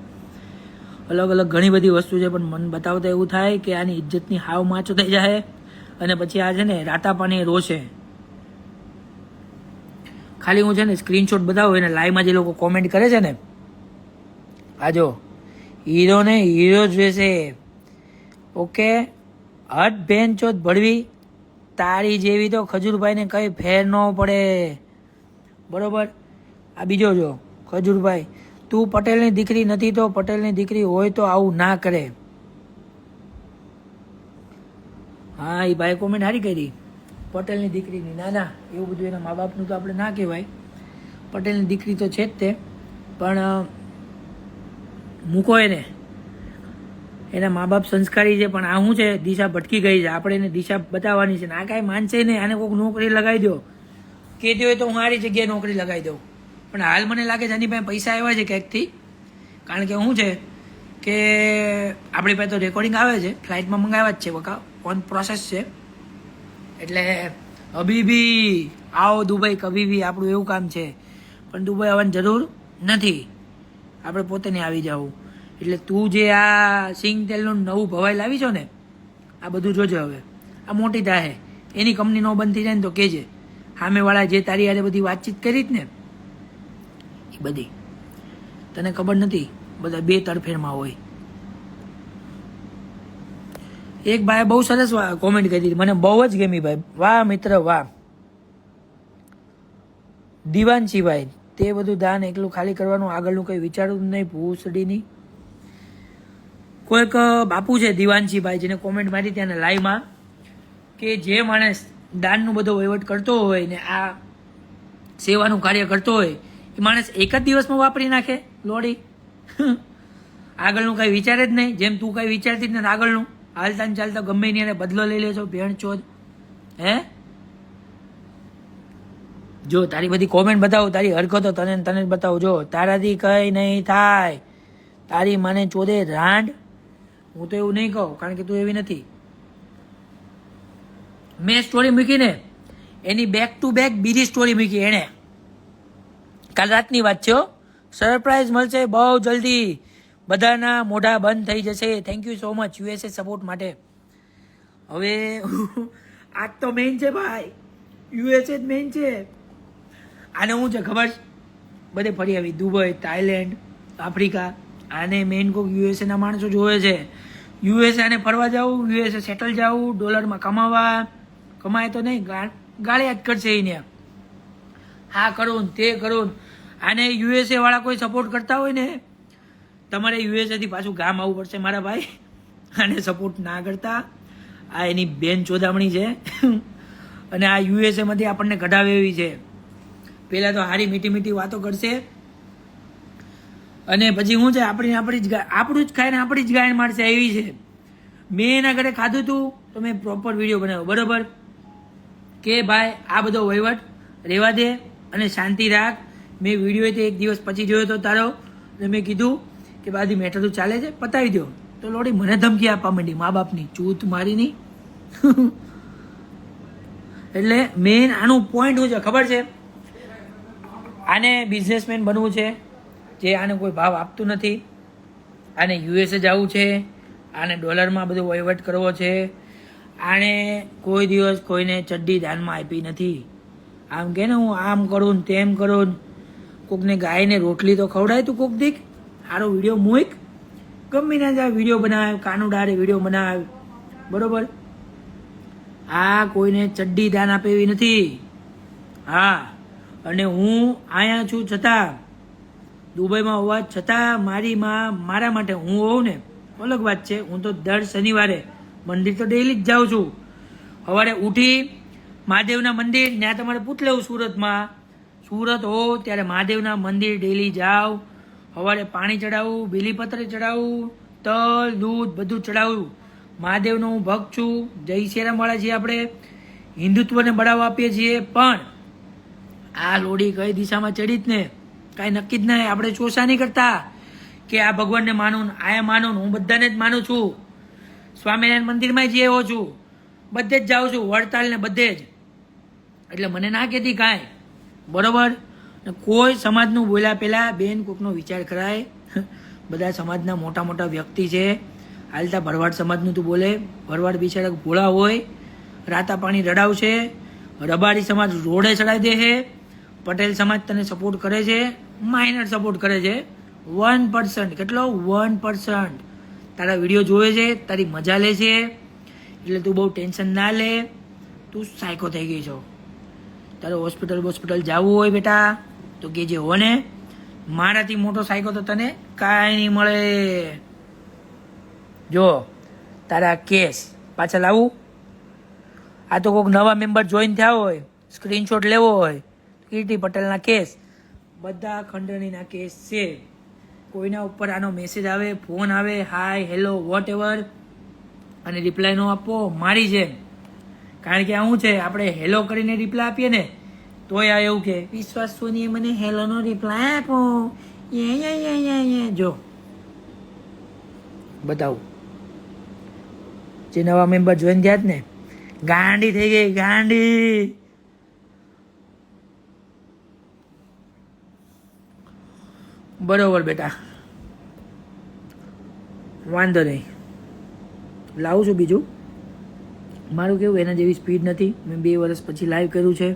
અલગ અલગ ઘણી બધી વસ્તુ છે, પણ મન બતાવતા એવું થાય કે આની ઇજ્જતની હાવ માચો થઈ જાય. અને પછી આ છે ને રાતા પાણી રોશે. ખાલી હું છે ને સ્ક્રીનશોટ બતાવું એને લાઈવમાં જે લોકો કોમેન્ટ કરે છે ને, આ જો હીરોને હીરો જ રહેશે. ઓકે, હટ બેન ચોથ ભળવી તારી જેવી તો ખજૂરભાઈને કઈ ફેર ન પડે, બરોબર? આ બીજો જો ખજૂરભાઈ, તું પટેલની દીકરી નથી તો પટેલની દીકરી હોય તો આવું ના કરે. હા, એ ભાઈ કોમેન્ટ સારી કરી. પટેલની દીકરીની. ના ના, એવું બધું એના મા બાપનું તો આપણે ના કહેવાય. પટેલની દીકરી તો છે જ તે, પણ મૂકો એને. એના મા બાપ સંસ્કારી છે, પણ આ શું છે, દિશા ભટકી ગઈ છે. આપણે એને દિશા બતાવવાની છે. આ કાંઈ માનશે નહીં. આને કોઈક નોકરી લગાવી દો, કહેતી હોય તો હું મારી જગ્યાએ નોકરી લગાવી દઉં. પણ હાલ મને લાગે છે આની પાસે પૈસા આવ્યા છે ક્યાંકથી. કારણ કે શું છે કે આપણી પાસે તો રેકોર્ડિંગ આવે છે, ફ્લાઇટમાં મંગાવ્યા જ છે, બકા ઓન પ્રોસેસ છે. એટલે અભી આવો દુબઈ કભી બી, આપણું એવું કામ છે. પણ દુબઈ આવવાની જરૂર નથી, આપણે પોતે નહીં આવી જવું. એટલે તું જે આ સિંગ તેલનું નવું ભવાઈ લાવી છો ને, આ બધું જોજે. હવે આ મોટી થાય, એની કંપની નો બંધ થઈ જાય ને તો કહેજે. સામેવાળા જે તારી હારે બધી વાતચીત કરી જ ને, એ બધી તને ખબર નથી, બધા બે તરફેણમાં હોય. એક ભાઈ બહુ સરસ કોમેન્ટ કરી હતી, મને બહુ જ ગમી ભાઈ. વાહ મિત્ર વાહ. દિવાનશીભાઈ, તે બધું દાન એકલું ખાલી કરવાનું, આગળનું કંઈ વિચારવું નહીં. ભૂસડીની કોઈક બાપુ છે દિવાનશીભાઈ, જેને કોમેન્ટ મારી ત્યાં લાઈવમાં, કે જે માણસ દાનનું બધો વહીવટ કરતો હોય ને આ સેવાનું કાર્ય કરતો હોય, એ માણસ એક જ દિવસમાં વાપરી નાખે લોડી. આગળનું કંઈ વિચારે જ નહીં. જેમ તું કંઈ વિચારતી જ નથી આગળનું, હાલતા ને ચાલતા ગમે નહીં એને બદલો લઈ લેજો. ભેણ ચોદ હે. જો તારી બધી કોમેન્ટ બતાવું, તારી હરકતો તને જ બતાવું. જો તારાથી કંઈ નહીં થાય. તારી મને ચોદે રાંડ. હું તો એવું નહીં કહું, કારણ કે તું એવી નથી. મેં સ્ટોરી મૂકીને એની બેક ટુ બેક બીજી સ્ટોરી મૂકી એણે. કાલ રાતની વાત છે. સરપ્રાઈઝ મળશે બહુ જલ્દી. બધાના મોઢા બંધ થઈ જશે. Thank you so much USA support માટે. હવે આજ તો મેઇન છે ભાઈ, યુએસએ જ મેઇન છે. આને શું છે ખબર છે, બધે ફરી આવી દુબઈ, થાઈલેન્ડ, આફ્રિકા. આને મેઇન કોઈક યુએસએના માણસો જોવે છે. યુએસએ આને ફરવા જવું, યુએસએ સેટલ જવું, ડોલરમાં કમાવા. કમાય તો નહીં, ગાળિયા જ કરશે એને. હા કરું તે કરું. આને યુએસએ વાળા કોઈ સપોર્ટ કરતા હોય ને, તમારે યુએસએથી પાછું ગામ આવવું પડશે મારા ભાઈ. આને સપોર્ટ ના કરતા. આ એની બેન ચોદામણી છે. અને આ યુએસએમાંથી આપણને કઢાવે એવી છે. પહેલાં તો સારી મીઠી મીઠી વાતો કરશે, અને પછી શું છે, આપણું જ ખાઈને આપણી જ ગાયન મારશે એવી છે. મેં એના ઘરે ખાધું હતું તો મેં પ્રોપર વિડીયો બનાવ્યો, બરોબર, કે ભાઈ આ બધો વહીવટ રહેવા દે અને શાંતિ રાખ. મેં વિડીયો એક દિવસ પછી જોયો હતો તારો, અને મેં કીધું કે બાદી મેટર ચાલે છે, પતાવી દો. તો લોડી મને ધમકી આપવા માંડી, મા બાપની ચૂત મારી નહીં. એટલે મેન આનું પોઈન્ટ શું છે ખબર છે, આને બિઝનેસમેન બનવું છે, જે આને કોઈ ભાવ આપતું નથી. આને યુએસએ જવું છે, આને ડોલરમાં બધો વહીવટ કરવો છે. આણે કોઈ દિવસ કોઈને ચડ્ડી દાનમાં આપી નથી. આમ કે ને હું આમ કરું ને તેમ કરું. કોકને ગાયને રોટલી તો ખવડાય તું કોક દીક. સારો વિડીયો મૂક, ગમે ના જાય વિડીયો બનાવ, કાનુડારે વિડીયો બનાવ, બરોબર. આ કોઈને ચડ્ડી દાન આપે એવી નથી. હા, અને હું અહીંયા છું છતાં, દુબઈમાં હોવા છતાં મારી માં મારા માટે હું હોઉં ને, અલગ વાત છે. હું તો દર શનિવારે મંદિર તો ડેઈલી જ જાઉં છું. સવારે ઉઠી મહાદેવના મંદિર, ત્યાં તમારે પૂછ લેવું સુરતમાં. સુરત હો ત્યારે મહાદેવના મંદિર ડેઈલી જાઓ. સવારે પાણી ચડાવું, બીલીપત્ર ચડાવું, તલ દૂધ બધું ચડાવું. મહાદેવનો હું ભક્ત છું. જય શ્રીરામવાળા છીએ આપણે, હિન્દુત્વને બઢાવો આપીએ છીએ. પણ આ લોડી કઈ દિશામાં ચડી જ ને કાંઈ નક્કી જ નહીં. આપણે ચોસા નહીં કરતા કે આ ભગવાનને માનું, આયા માનું. હું બધાને જ માનું છું. સ્વામિનારાયણ મંદિરમાં જ એવો છું, બધે જ જાઉં છું, વડતાલ ને બધે જ. એટલે મને ના કહેતી કાંઈ, બરોબર. કોઈ સમાજનું બોલ્યા પહેલાં બેન કોકનો વિચાર કરાય. બધા સમાજના મોટા મોટા વ્યક્તિ છે. હાલતા ભરવાડ સમાજનું તું બોલે, ભરવાડ બિચારા ભોળા હોય, રાતા પાણી રડાવશે. રબારી સમાજ રોડે ચડાવી દે છે. પટેલ સમાજ તને સપોર્ટ કરે છે, માઇનર સપોર્ટ કરે છે. 1%, કેટલો 1% તારા વિડીયો જોવે છે, તારી મજા લે છે. એટલે તું બહુ ટેન્શન ના લે. તું સાયકો થઈ ગઈ છો. તારે હોસ્પિટલ જવું હોય બેટા તો કે જે હો ને, મારાથી મોટો સાયકો તો તને કાંઈ નહીં મળે. જો તારા કેસ પાછા લાવું, આ તો કોઈક નવા મેમ્બર જોઈન થયા હોય, સ્ક્રીનશોટ લેવો હોય, કીર્તિ પટેલના કેસ, બધા ખંડણીના કેસ છે. કોઈના ઉપર આનો મેસેજ આવે, ફોન આવે, હાય હેલો વોટ એવર, અને રિપ્લાય નો આપવો મારી છે. કારણ કે આ શું છે, આપણે હેલો કરીને રિપ્લાય આપીએ ને તોય આ એવું કે વિશ્વાસ સોનીએ મને હેલોનો રિપ્લાય આપો. જો બતાવું, જે નવા મેમ્બર જોઈન થયા જ ને, ગાંડી થઈ ગઈ ગાંડી. બરોબર બેટા, વાંધો નહીં, લાવું છું બીજું. મારું કેવું એના જેવી સ્પીડ નથી. મેં 2 વર્ષ પછી લાઈવ કર્યું છે.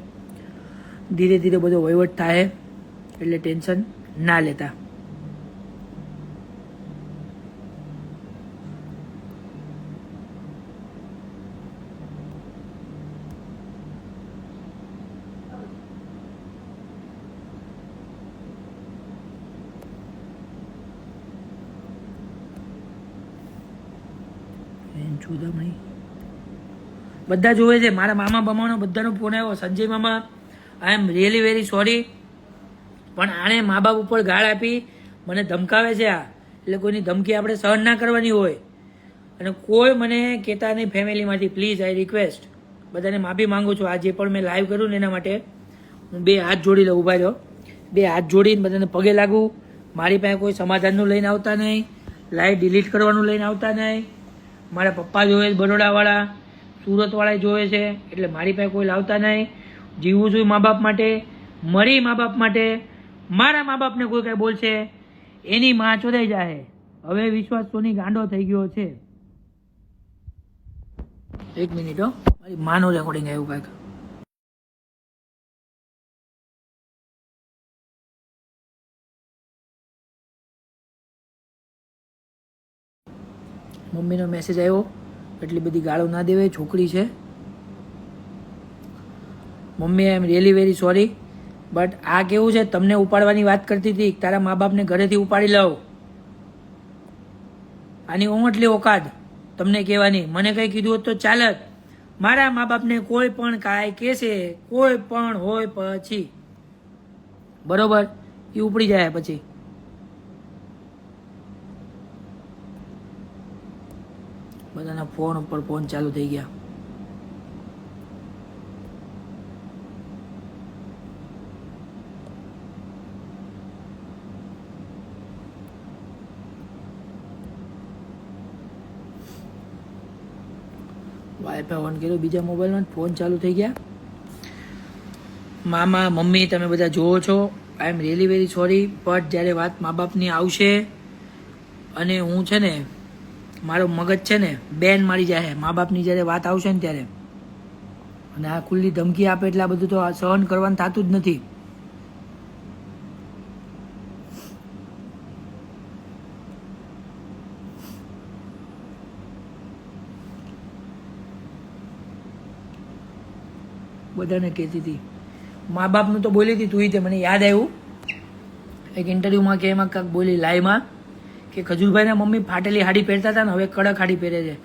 ધીરે ધીરે બધો વહીવટ થાય એટલે ટેન્શન ના લેતા. બધા જોવે છે, મારા મામા બમાનો બધાનો ફોન આવ્યો. સંજય મામા, આઈ એમ રિયલી વેરી સોરી, પણ આણે મા બાપ ઉપર ગાળ આપી મને ધમકાવે છે. આ એટલે કોઈની ધમકી આપણે સહન ના કરવાની હોય. અને કોઈ મને કહેતા નહીં ફેમિલીમાંથી. પ્લીઝ આઈ રિક્વેસ્ટ, બધાને માફી માંગુ છું. આ જે પણ મેં લાઈવ કર્યું ને એના માટે હું 2 હાથ જોડી લઉં. ઉભા રહ્યો, 2 હાથ જોડીને બધાને પગે લાગુ. મારી પાસે કોઈ સમાધાનનું લઈને આવતા નહીં, લાઈવ ડિલીટ કરવાનું લઈને આવતા નહીં. મારા પપ્પા જોવે બરોડાવાળા, સુરતવાળા જોવે છે, એટલે મારી પાસે કોઈ લાવતા નહીં. જીવું છું મા બાપ માટે, મરી મા બાપ માટે. મારા મા બાપને કોઈ કઈ બોલશે એની માં ચોરાઈ જાય. હવે વિશ્વાસ સોની ગાંડો થઈ ગયો છે. 1 મિનિટ હો, મારી માનું રેકોર્ડિંગ આવ્યું કાંઈક. મમ્મીનો મેસેજ આવ્યો, એટલી બધી ગાળો ના દેવાય, છોકરી છે. Mummy I am really very sorry, but આ કેવું છે, તમને ઉપાડવાની વાત કરતી હતી, તારા મા બાપને ઘરેથી ઉપાડી લઉં. આની ઓમટલી ઓકાદ તમને કહેવાની. મને કંઈ કીધું હોત તો ચાલત. મારા મા બાપને કોઈ પણ કાંઈ કહેશે, કોઈ પણ હોય પછી બરોબર એ ઉપડી જાય. પછી બધાના ફોન ઉપર ફોન ચાલુ થઈ ગયા. વાઈફાઈ ઓન કર્યો, બીજા મોબાઈલમાં ફોન ચાલુ થઈ ગયા. મામા મમ્મી તમે બધા જોવો છો, I am really very sorry, but જ્યારે વાત મા બાપની આવશે અને હું છે ને, મારો મગજ છે ને બેન મારી જાય મા બાપની જ્યારે વાત આવશે ને ત્યારે. અને આ ખુલ્લી ધમકી આપે એટલે આ બધું તો સહન કરવાનું થતું જ નથી. બધાને કહેતી હતી, મા બાપનું તો બોલી હતી તું. તે મને યાદ આવ્યું એક ઇન્ટરવ્યુમાં કે એમાં કાંક બોલી લાઈવમાં કે ખજૂરભાઈના મમ્મી ફાટેલી હાડી પહેરતા હતા ને હવે કડક હાડી પહેરે છે.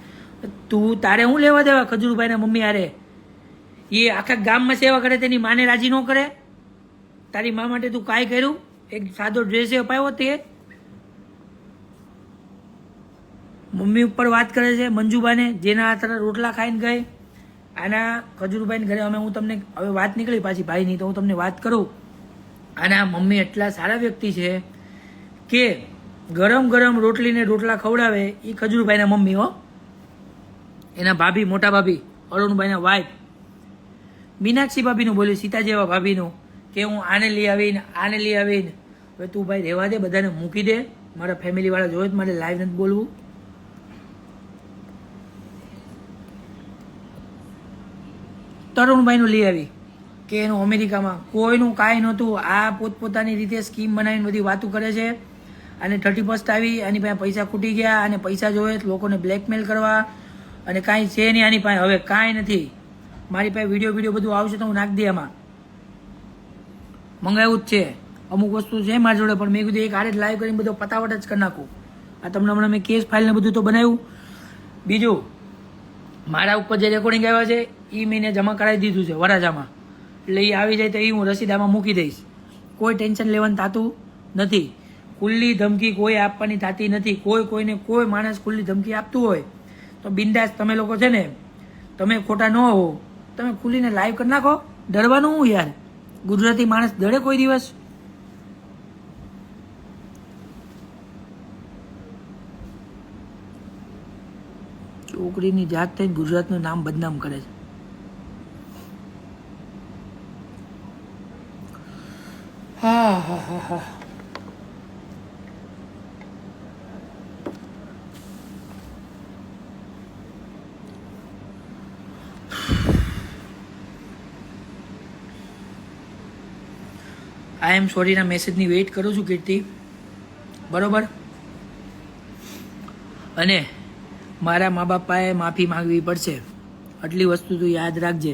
તું તારે શું લેવા દેવા ખજૂરભાઈના મમ્મી હારે? એ આખા ગામમાં સેવા કરે, તેની માને રાજી ન કરે? તારી મા માટે તું કાંઈ કર્યું? એક સાદો ડ્રેસ અપાયો તે? મમ્મી ઉપર વાત કરે છે મંજુબાને, જેના હાથના રોટલા ખાઈને ગઈ. આના ખજૂરભાઈને ઘરે અમે, હું તમને હવે વાત નીકળી પાછી ભાઈની, તો હું તમને વાત કરું. આના મમ્મી એટલા સારા વ્યક્તિ છે કે ગરમ ગરમ રોટલી ને રોટલા ખવડાવે. એ ખજૂરભાઈના મમ્મી હો, એના ભાભી, મોટા ભાભી, અરુણભાઈના વાઈફ મીનાક્ષી ભાભીનું બોલ્યું, સીતા જેવા ભાભીનું, કે હું આને લઈ આવીને. હવે તું ભાઈ રહેવા દે, બધાને મૂકી દે. મારા ફેમિલી વાળા જોવે, મારે લાઈવ નથી બોલવું. તરુણભાઈનું લઈ આવી કે એનું અમેરિકામાં કોઈનું કાંઈ નહોતું. આ પોતપોતાની રીતે સ્કીમ બનાવીને બધી વાતો કરે છે. અને 31st આવી, આની પાસે પૈસા ખૂટી ગયા, અને પૈસા જોવે લોકોને બ્લેકમેલ કરવા, અને કાંઈ છે નહીં આની પાસે. હવે કાંઈ નથી. મારી પાસે વિડીયો બધું આવશે તો હું નાખી દે. આમાં મંગાવ્યું જ છે, અમુક વસ્તુ છે મારી જોડે, પણ મેં કીધું એક આરે લાઈવ કરીને બધો પતાવટ જ કરી નાખું. આ તમને હમણાં મેં કેસ ફાઇલ ને બધું તો બનાવ્યું. બીજું મારા ઉપર જે રેકોર્ડિંગ આવ્યા છે એ મહિને જમા કરાવી દીધું છે વરાજામાં, એટલે એ આવી જાય તો એ હું રસીદામાં મૂકી દઈશ. કોઈ ટેન્શન લેવાનું થતું નથી. ખુલ્લી ધમકી કોઈ આપવાની થતી નથી. કોઈને કોઈ માણસ ખુલ્લી ધમકી આપતું હોય તો બિંદાસ તમે લોકો છે ને, તમે ખોટા ન હો, તમે ખુલ્લીને લાઈવ કરી નાખો. ડરવાનું હું યાર? ગુજરાતી માણસ ડરે કોઈ દિવસ? છોકરીની જાત થઈને ગુજરાતનું નામ બદનામ કરે છે. હા હા હા હા. આઈ એમ સોરીના મેસેજની વેઇટ કરું છું કીર્તિ, બરોબર? અને મારા મા બાપાએ માફી માંગવી પડશે, આટલી વસ્તુ તું યાદ રાખજે.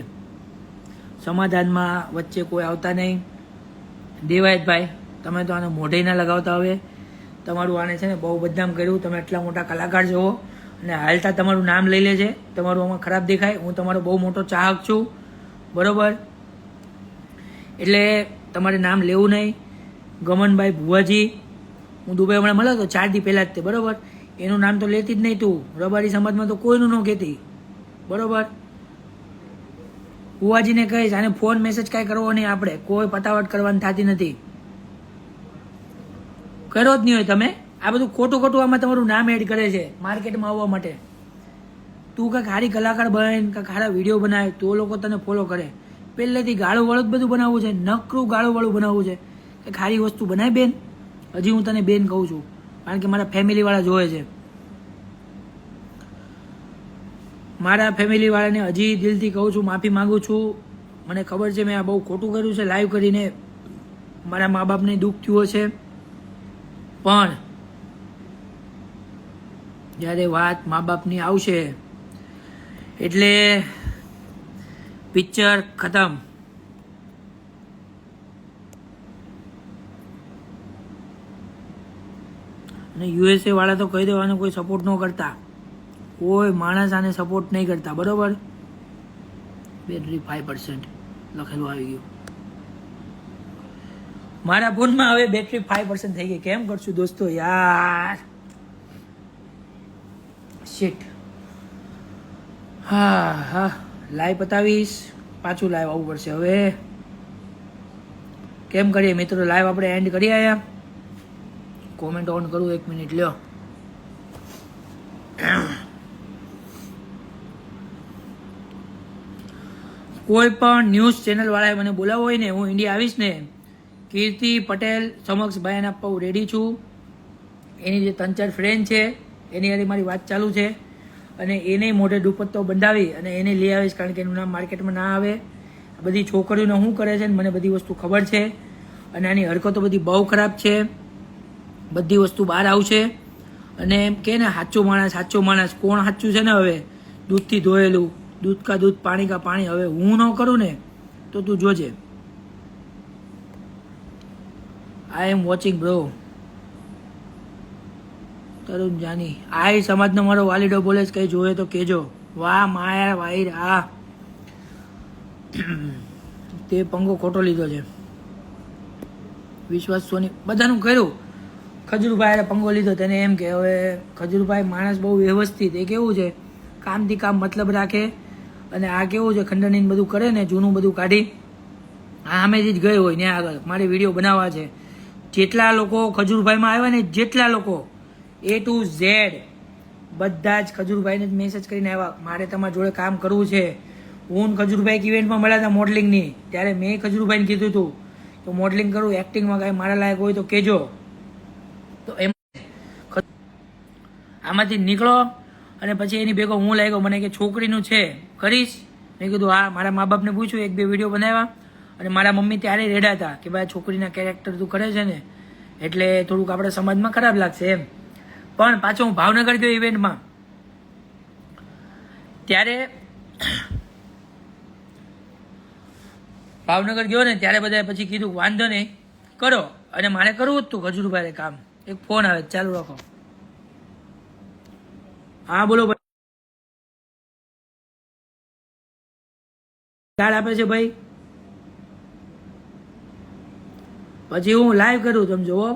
સમાધાનમાં વચ્ચે કોઈ આવતા નહીં. દેવાયતભાઈ, તમે તો આને મોઢે ના લગાવતા. હવે તમારું આને છે ને બહુ બદનામ કર્યું. તમે એટલા મોટા કલાકાર છો અને હાલતા તમારું નામ લઈ લેજે. તમારું આમાં ખરાબ દેખાય. હું તમારો બહુ મોટો ચાહક છું, બરોબર? એટલે તમારે નામ લેવું નહીં. ગમનભાઈ ભુવાજી, હું દુબઈ હમણાં મળ્યો તો 4 દી પહેલાં જ તે, બરોબર? એનું નામ તો લેતી જ નહીં તું. રબારી સમાજમાં તો કોઈનું ન કહેતી, બરોબર? ભુવાજીને કહીશ આને ફોન મેસેજ કાંઈ કરવો નહીં. આપણે કોઈ પતાવટ કરવાની થતી નથી. કરો જ નહીં હોય તમે. આ બધું ખોટું ખોટું આમાં તમારું નામ એડ કરે છે માર્કેટમાં આવવા માટે. તું કાંઈક સારી કલાકાર બને, કાંઈક સારા વિડીયો બનાવે તો લોકો તને ફોલો કરે. પહેલેથી ગાળું વાળું જ બધું બનાવવું છે, નકરું ગાળું વાળું બનાવવું છે. કે ખારી વસ્તુ બનાય બેન. હજી હું તને બેન કહું છું, કારણ કે મારા ફેમિલી વાળા જોવે છે. મારા ફેમિલી વાળાને હજી દિલથી કહું છું, માફી માંગુ છું. મને ખબર છે મેં આ બહુ ખોટું કર્યું છે. લાઈવ કરીને મારા મા બાપને દુઃખ થયું હશે, પણ જ્યારે વાત મા બાપની આવશે એટલે પિક્ચર ખતમ. અને યુએસએ વાળા તો કહી દેવાનું કોઈ સપોર્ટ ન કરતા. કોઈ માણસ આને સપોર્ટ નહીં કરતા, બરોબર? બેટરી 5% લખેલું આવી ગયું. મારા ફોનમાં હવે બેટરી 5% થઈ ગઈ. કેમ કરશું દોસ્તો યાર? શિટ. હા હા, લાઈવ પતાવીશ, પાછું લાઈવ આવવું પડશે હવે. કેમ કરીએ મિત્રો? લાઈવ આપણે એન્ડ કરી આયા. કોમેન્ટ ઓન કરું, 1 મિનિટ લ્યો. કોઈ પણ ન્યૂઝ ચેનલ વાળાએ મને બોલાવો હોય ને, હું ઇન્ડિયા આવીશ ને, કીર્તિ પટેલ સમક્ષ બયાન આપવા હું રેડી છું. એની જે 3-4 ફ્રેન્ડ છે એની હારે મારી વાત ચાલુ છે, અને એને મોઢે દુપટ્ટો બંધાવી અને એને લઈ આવીશ, કારણ કે એનું નામ માર્કેટમાં ના આવે. બધી છોકરીઓને શું કરે છે મને બધી વસ્તુ ખબર છે, અને આની હરકતો બધી બહુ ખરાબ છે. બધી વસ્તુ બહાર આવશે. અને એમ કે ને સાચો માણસ કોણ સાચું છે ને? હવે દૂધથી ધોયેલું, દૂધ કા દૂધ, પાણી કા પાણી. હવે હું ન કરું ને તો તું જોજે. આઈ એમ વોચિંગ બ્રો. તરુણ જાની, આઈ સમાજનો મારો વાલીડો બોલે છે, કઈ જોવે તો કેજો. વાહ માયા વાહિર. હા, તે પંગો ખોટો લીધો છે. વિશ્વાસ સોની બધાનું કર્યું. ખજૂરભાઈ પંગો લીધો, તેને એમ કે હવે ખજૂરભાઈ માણસ બહુ વ્યવસ્થિત. એ કેવું છે, કામથી કામ મતલબ રાખે. અને આ કેવું છે, ખંડણી બધું કરે ને, જૂનું બધું કાઢી આ સામેથી જ ગયો હોય ને આગળ મારે વિડીયો બનાવવા છે. જેટલા લોકો ખજૂરભાઈમાં આવ્યા ને, જેટલા લોકો A to Z બધા જ ખજૂરભાઈને જ મેસેજ કરીને આવ્યા, મારે તમારી જોડે કામ કરવું છે. હું ખજૂરભાઈ ઇવેન્ટમાં મળ્યા હતા મોડલિંગની, ત્યારે મેં ખજૂરભાઈને કીધું હતું તો મોડલિંગ કરું, એક્ટિંગમાં કાંઈ મારા લાયક હોય તો કહેજો. તો એમ આમાંથી નીકળો. અને પછી એની ભેગો હું લાગ્યો, મને કે છોકરીનું છે કરીશ. મેં કીધું હા. મારા મા બાપને પૂછ્યું, 1-2 વિડીયો બનાવ્યા. અને મારા મમ્મી ત્યારે રેડા હતા કે ભાઈ છોકરીના કેરેક્ટર તું કરે છે ને, એટલે થોડુંક આપણા સમાજમાં ખરાબ લાગશે એમ. પણ પાછો હું ભાવનગર ગયો ઇવેન્ટમાં, ત્યારે ભાવનગર ગયો ને ત્યારે બધાએ પછી કીધું વાંધો નહીં કરો. અને મારે કરવું જ હતું ખજૂરભાઈ કામ. એક ફોન આવે, ચાલુ રાખો. હા બોલો. કાર્ડ આપે છે ભાઈ. પછી હું લાઈવ કરું, તમે જોવો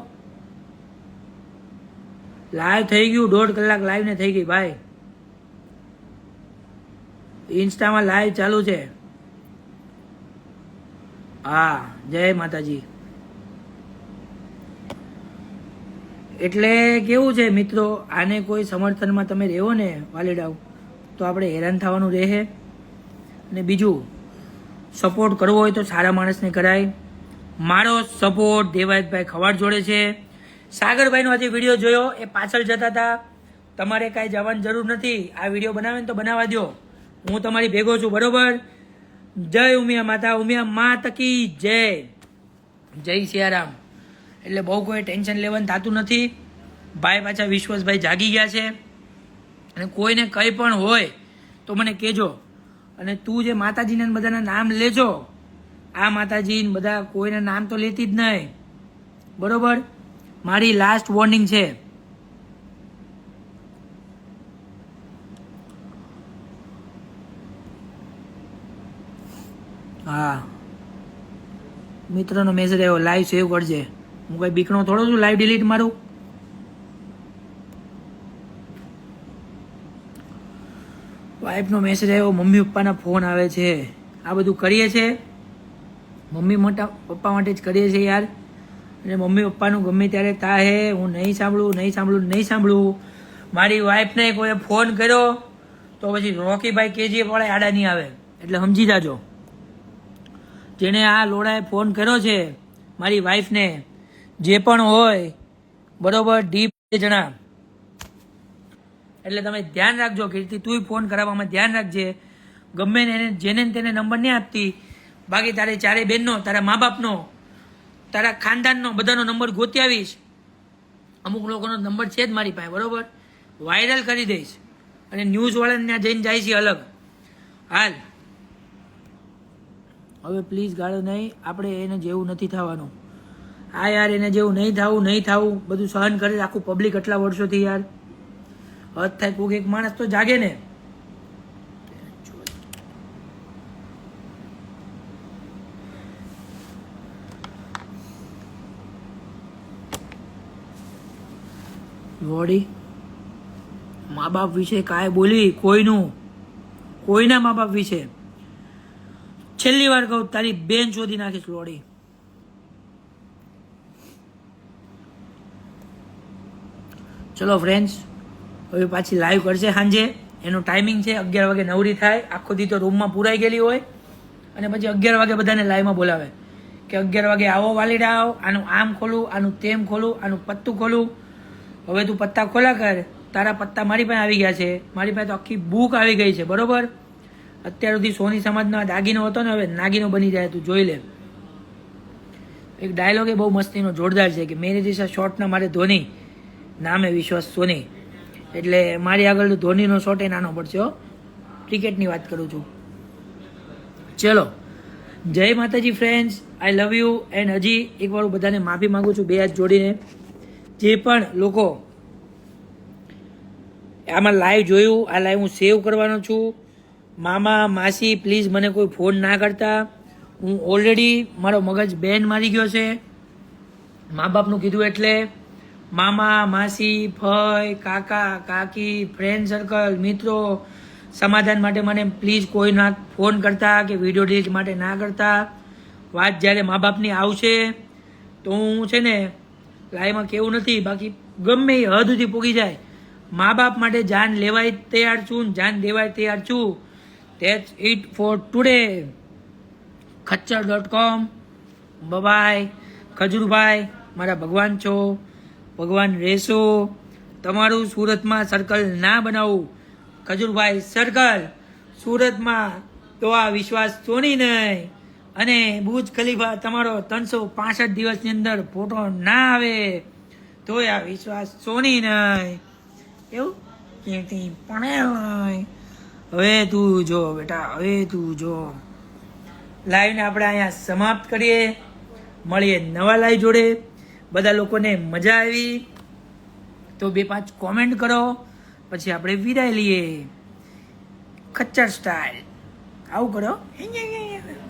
લાઈવ થઈ ગયું, 1.5 કલાક લાઈવ ને થઈ ગઈ ભાઈ. ઇન્સ્ટામાં લાઈવ ચાલુ છે. હા, જય માતાજી. એટલે કેવું છે મિત્રો, આને કોઈ સમર્થનમાં તમે રહેવો ને વાલીડાવ, તો આપણે હેરાન થવાનું રહે. અને બીજું, સપોર્ટ કરવો હોય તો સારા માણસને કરાય. મારો સપોર્ટ દેવાયતભાઈ ખવાડ જોડે છે. સાગરભાઈનો આજે વિડીયો જોયો, એ પાછળ જતા હતા. તમારે કાંઈ જવાની જરૂર નથી. આ વિડીયો બનાવે ને તો બનાવવા દો, હું તમારી ભેગો છું, બરોબર. જય ઉમિયા માતા, ઉમિયા માત કી જય. જય સિયારામ. એટલે બહુ કોઈ ટેન્શન લેવાનું થતું નથી. ભાઈ પાછા વિશ્વાસભાઈ જાગી ગયા છે. અને કોઈને કંઈ પણ હોય તો મને કહેજો. અને તું જે માતાજીને બધાના નામ લેજો, આ માતાજી બધા કોઈના નામ તો લેતી જ નહીં, બરોબર. મારી લાસ્ટ વોર્નિંગ છે. હા, મિત્રનો મેસેજ આવ્યો, લાઈવ સેવ કરજે. હું કઈ બીકણો થોડો છું લાઈવ ડિલીટ મારું. વાઈફનો મેસેજ આવ્યો, મમ્મી પપ્પાના ફોન આવે છે. આ બધું કરીએ છે મમ્મી પપ્પા માટે જ કરીએ છીએ યાર. અને મમ્મી પપ્પાનું ગમે ત્યારે થાહે, હું નહીં સાંભળું. મારી વાઈફને કોઈ ફોન કર્યો તો પછી રોકીભાઈ કેજીએફ વાળા આડા નહીં આવે, એટલે સમજી જાજો. જેને આ લોડાએ ફોન કર્યો છે મારી વાઈફને, જે પણ હોય બરોબર, ડીપ જણા. એટલે તમે ધ્યાન રાખજો. કીર્તિ તું ફોન કરાવવામાં ધ્યાન રાખજે. ગમે ને જેને તેને નંબર નહીં આપતી. બાકી તારે ચારે બહેનનો, તારા મા બાપનો, તારા ખાનદાનનો બધાનો નંબર ગોતી આવીશ. અમુક લોકોનો નંબર છે જ મારી પાસે, બરોબર. વાયરલ કરી દઈશ. અને ન્યૂઝવાળાને ત્યાં જઈને જાય છે અલગ. હાલ હવે પ્લીઝ ગાળો નહીં. આપણે એને જેવું નથી થવાનું. આ યાર એને જેવું નહીં થવું. બધું સહન કરે આખું પબ્લિક એટલા વર્ષોથી યાર. હદ થાય, કોઈક એક માણસ તો જાગે ને. લોડી, મા બાપ વિશે કાંઈ બોલી કોઈના મા બાપ વિશે છેલ્લી વાર કહું, તારી બેન શોધી નાખીશ લોડી. ચલો ફ્રેન્ડ્સ, હવે પાછી લાઈવ કરશે સાંજે. એનો ટાઈમિંગ છે 11 વાગે નવરી થાય. આખો દી તો રૂમમાં પુરાઈ ગયેલી હોય, અને પછી 11 વાગે બધાને લાઈવમાં બોલાવે કે 11 વાગે આવો વાલીડા આવો, આનું આમ ખોલું, આનું તેમ ખોલું, આનું પત્તું ખોલું. હવે તું પત્તા ખોલા કર. તારા પત્તા મારી પાસે આવી ગયા છે. મારી પાસે તો આખી બુક આવી ગઈ છે, બરોબર. અત્યાર સુધી સોની સમાજનો દાગીનો હતો ને, હવે નાગીનો બની જાય. તું જોઈ લે. એક ડાયલોગ એ બહુ મસ્તીનો જોરદાર છે કે મેરે જૈસા શોર્ટના મારે ધોની, નામે વિશ્વાસ સોની. એટલે મારી આગળ ધોનીનો શોટ એ નાનો પડશે હો. ક્રિકેટની વાત કરું છું. ચલો, જય માતાજી friends, I love you. And હજી એકવાર હું બધાને માફી માંગુ છું બે હાથ જોડીને. જે પણ લોકો આમાં લાઈવ જોયું, આ લાઈવ હું સેવ કરવાનો છું. મામા માસી પ્લીઝ મને કોઈ ફોન ના કરતા. હું ઓલરેડી મારો મગજ બેન મારી ગયો છે મા બાપનું કીધું એટલે. મામા માસી ફઈ કાકા કાકી ફ્રેન્ડ સર્કલ મિત્રો સમાધાન માટે મને પ્લીઝ કોઈ ના ફોન કરતા કે વિડીયો ડિલીટ માટે ના કરતા. વાત જ્યારે મા બાપની આવશે તો હું છે ને લાઈવમાં કેવું નથી, બાકી ગમે એ હદ સુધી પૂગી જાય. મા બાપ માટે જાન લેવાય તૈયાર છું, જાન દેવાય તૈયાર છું. That's it for today. ખચ્ચર.com. બાય. ખજૂરભાઈ મારા ભગવાન છો, ભગવાન રહેશો. તમારું સુરતમાં સર્કલ ના બનાવું. ખજૂરભાઈ સર્કલ સુરતમાં તો આ વિશ્વાસ સોની નહીં. અને બુર્જ ખલીફા તમારો 365 દિવસની અંદર ફોટો ના આવે તો આ વિશ્વાસ સોની નહીં. એવું પણ હવે તું જો બેટા, હવે તું જો. લાઈવને આપણે અહીંયા સમાપ્ત કરીએ. મળીએ નવા લાઈવ જોડે. બધા લોકોને મજા આવી તો 2-5 કોમેન્ટ કરો, પછી આપણે વિદાય લઈએ ખચ્ચર સ્ટાઇલ. આવું કરો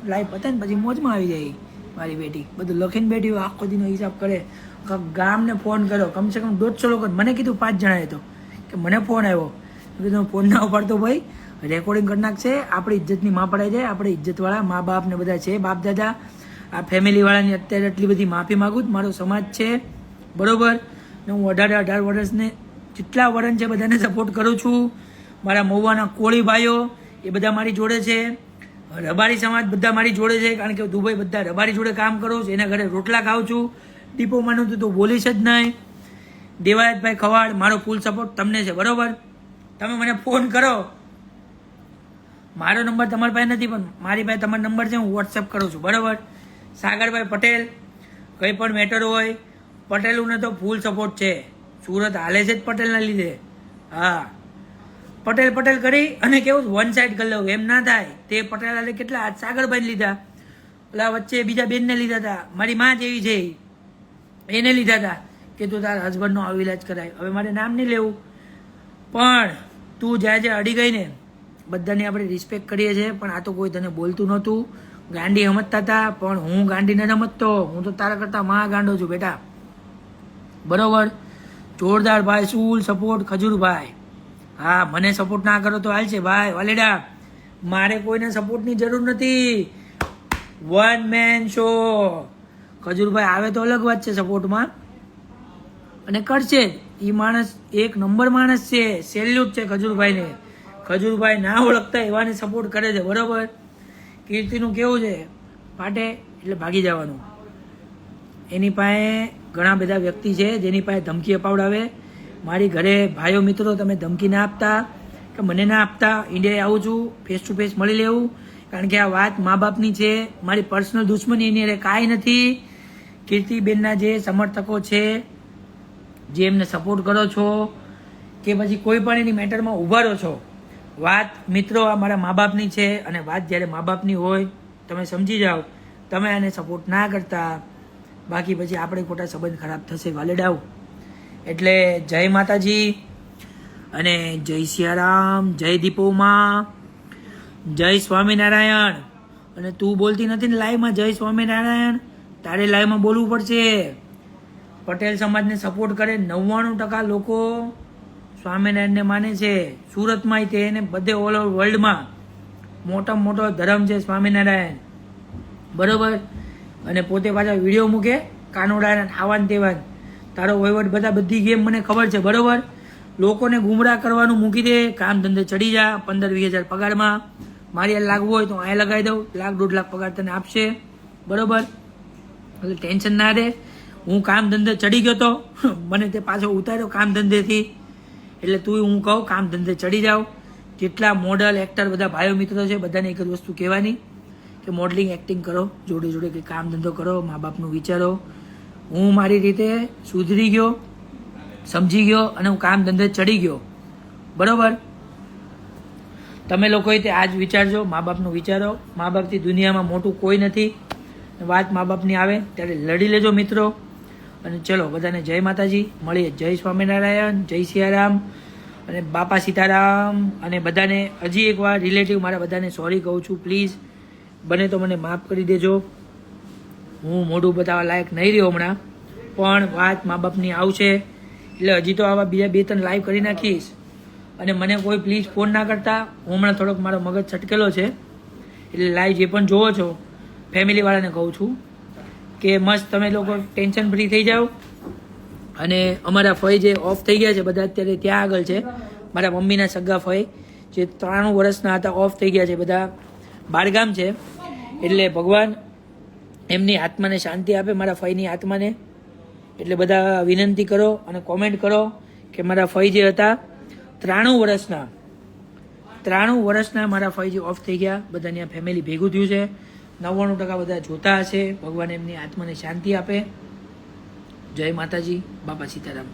લાઈવ પતે ને પછી મોજમાં આવી જાય મારી બેટી બધું લખીને બેઠી હોય આખો દીનો હિસાબ કરે ગામને ફોન કર્યો કમસે કમ 150 લોકો મને કીધું 5 જણાએ તો કે મને ફોન આવ્યો કીધું ફોન ના ઉપાડતો ભાઈ રેકોર્ડિંગ કરી નાખશે આપણી ઇજ્જતની માં પડાઈ જાય આપણે ઇજ્જતવાળા મા બાપ ને બધા છે બાપ દાદા આ ફેમિલીવાળાની અત્યારે એટલી બધી માફી માગું મારો સમાજ છે બરોબર ને હું 18 વર્ષને જેટલા વર્ષ છે બધાને સપોર્ટ કરું છું મારા મહુવાના કોળી ભાઈઓ એ બધા મારી જોડે છે રબારી સમાજ બધા મારી જોડે છે કારણ કે દુબઈ બધા રબારી જોડે કામ કરું છું એના ઘરે રોટલા ખાઉં છું ડીપોમાંનું તો બોલીશ જ નહીં દેવાયતભાઈ ખવાડ મારો ફૂલ સપોર્ટ તમને છે બરોબર તમે મને ફોન કરો મારો નંબર તમારી પાસે નથી પણ મારી પાસે તમારો નંબર છે હું વોટ્સએપ કરું છું બરોબર સાગરભાઈ પટેલ કંઈ પણ મેટર હોય પટેલોને તો ફૂલ સપોર્ટ છે સુરત હાલે છે જ પટેલના લીધે હા પટેલ કરી અને કેવું વન સાઈડ કરી લઉં એમ ના થાય તે પટેલ હાલે કેટલા આજ સાગરભાઈ લીધા પેલા વચ્ચે બીજા બેનને લીધા હતા મારી માં જેવી છે એને લીધા હતા કે તું તારા હસબન્ડનો આવો ઇલાજ કરાય હવે મારે નામ નહીં લેવું પણ તું જ્યાં જ્યાં અડી ગઈ ને બધાની આપણે રિસ્પેક્ટ કરીએ છીએ પણ આ તો કોઈ તને બોલતું નહોતું ગાંડી સમજતા હતા પણ હું ગાંડી ન સમજતો હું તો તારા કરતા મહા ગાંડો છું બેટા બરોબર જોરદાર ભાઈ ફૂલ સપોર્ટ ખજૂરભાઈ હા મને સપોર્ટ ના કરો તો હાલ છે ભાઈ વાલેડા મારે કોઈને સપોર્ટની જરૂર નથી વન મેન શો ખજૂરભાઈ આવે તો અલગ વાત છે સપોર્ટમાં અને કરશે જ એ માણસ એક નંબર માણસ છે સેલ્યુટ છે ખજૂરભાઈને ખજૂરભાઈ ના ઓળખતા એવાને સપોર્ટ કરે છે બરોબર કીર્તિનું કેવું છે પાટે એટલે ભાગી જવાનું એની પાસે ઘણા બધા વ્યક્તિ છે જેની પાસે ધમકી અપાવડાવે મારી ઘરે ભાઈઓ મિત્રો તમે ધમકી ના આપતા કે મને ના આપતા ઇન્ડિયાએ આવું છું ફેસ ટુ ફેસ મળી લેવું કારણ કે આ વાત મા બાપની છે મારી પર્સનલ દુશ્મની એની અરે કાંઈ નથી કીર્તિબેનના જે સમર્થકો છે જે એમને સપોર્ટ કરો છો કે પછી કોઈ પણ એની મેટરમાં ઊભા રહો છો વાત મિત્રો આ મારા મા બાપની છે અને વાત જ્યારે મા બાપની હોય તમે સમજી જાઓ તમે આને સપોર્ટ ના કરતા બાકી પછી આપણે ખોટા સંબંધ ખરાબ થશે વાલેડાવ એટલે જય માતાજી અને જય સિયારામ જય દીપોમાં જય સ્વામિનારાયણ અને તું બોલતી નથી ને લાઈવમાં જય સ્વામિનારાયણ તારે લાઈવમાં બોલવું પડશે પટેલ સમાજને સપોર્ટ કરે 99% લોકો સ્વામિનારાયણને માને છે સુરતમાં તે એને બધે ઓલ ઓવર વર્લ્ડમાં મોટામાં મોટો ધર્મ છે સ્વામિનારાયણ બરોબર અને પોતે પાછા વિડીયો મૂકે કાનોડા ખાવાન તેવાન તારો વહીવટ બધા બધી ગેમ મને ખબર છે બરોબર લોકોને ગુમરાહ કરવાનું મૂકી દે કામ ધંધે ચડી જા 15-20 હજાર પગારમાં મારી આ લાગવું હોય તો અહીંયા લગાવી દઉં 1-1.5 લાખ પગાર તને આપશે બરોબર એટલે ટેન્શન ના દે હું કામ ધંધે ચડી ગયો તો મને તે પાછો ઉતાર્યો કામ ધંધેથી એટલે તું હું કહું કામ ધંધે ચડી જાઓ જેટલા મોડલ એક્ટર બધા ભાઈઓ મિત્રો છે બધાને એક જ વસ્તુ કહેવાની કે મોડલિંગ એક્ટિંગ કરો જોડે જોડે કંઈ કામ ધંધો કરો મા બાપનું વિચારો હું મારી રીતે સુધરી ગયો સમજી ગયો અને હું કામ ધંધે ચડી ગયો બરોબર તમે લોકોએ તે આજ વિચારજો મા બાપનું વિચારો મા બાપથી દુનિયામાં મોટું કોઈ નથી વાત મા બાપની આવે ત્યારે લડી લેજો મિત્રો અને ચલો બધાને જય માતાજી મળીએ જય સ્વામિનારાયણ જય સિયારામ અને બાપા સીતારામ અને બધાને હજી એકવાર રિલેટિવ મારા બધાને સોરી કહું છું પ્લીઝ બને તો મને માફ કરી દેજો હું મોઢું બતાવવા લાયક નહીં રહ્યો હમણાં પણ વાત મા બાપની આવશે એટલે હજી તો આવા બીજા 2-3 લાઈવ કરી નાખીશ અને મને કોઈ પ્લીઝ ફોન ના કરતા હું હમણાં થોડોક મારો મગજ છટકેલો છે એટલે લાઈવ જે પણ જોવો છો ફેમિલીવાળાને કહું છું કે મસ્ત તમે લોકો ટેન્શન ફ્રી થઈ જાઓ અને અમારા ફઈ જે ઓફ થઈ ગયા છે બધા અત્યારે ત્યાં આગળ છે મારા મમ્મીના સગા ફઈ જે 93 વર્ષના હતા ઓફ થઈ ગયા છે બધા બારગામ છે એટલે ભગવાન એમની આત્માને શાંતિ આપે મારા ફઈની આત્માને એટલે બધા વિનંતી કરો અને કોમેન્ટ કરો કે મારા ફઈ જે હતા 93 વર્ષના મારા ફઈ જે ઓફ થઈ ગયા બધાની આ ફેમિલી ભેગું થયું છે 99% બધા જોતા હશે ભગવાન એમની આત્માને શાંતિ આપે જય માતાજી બાપા સીતારામ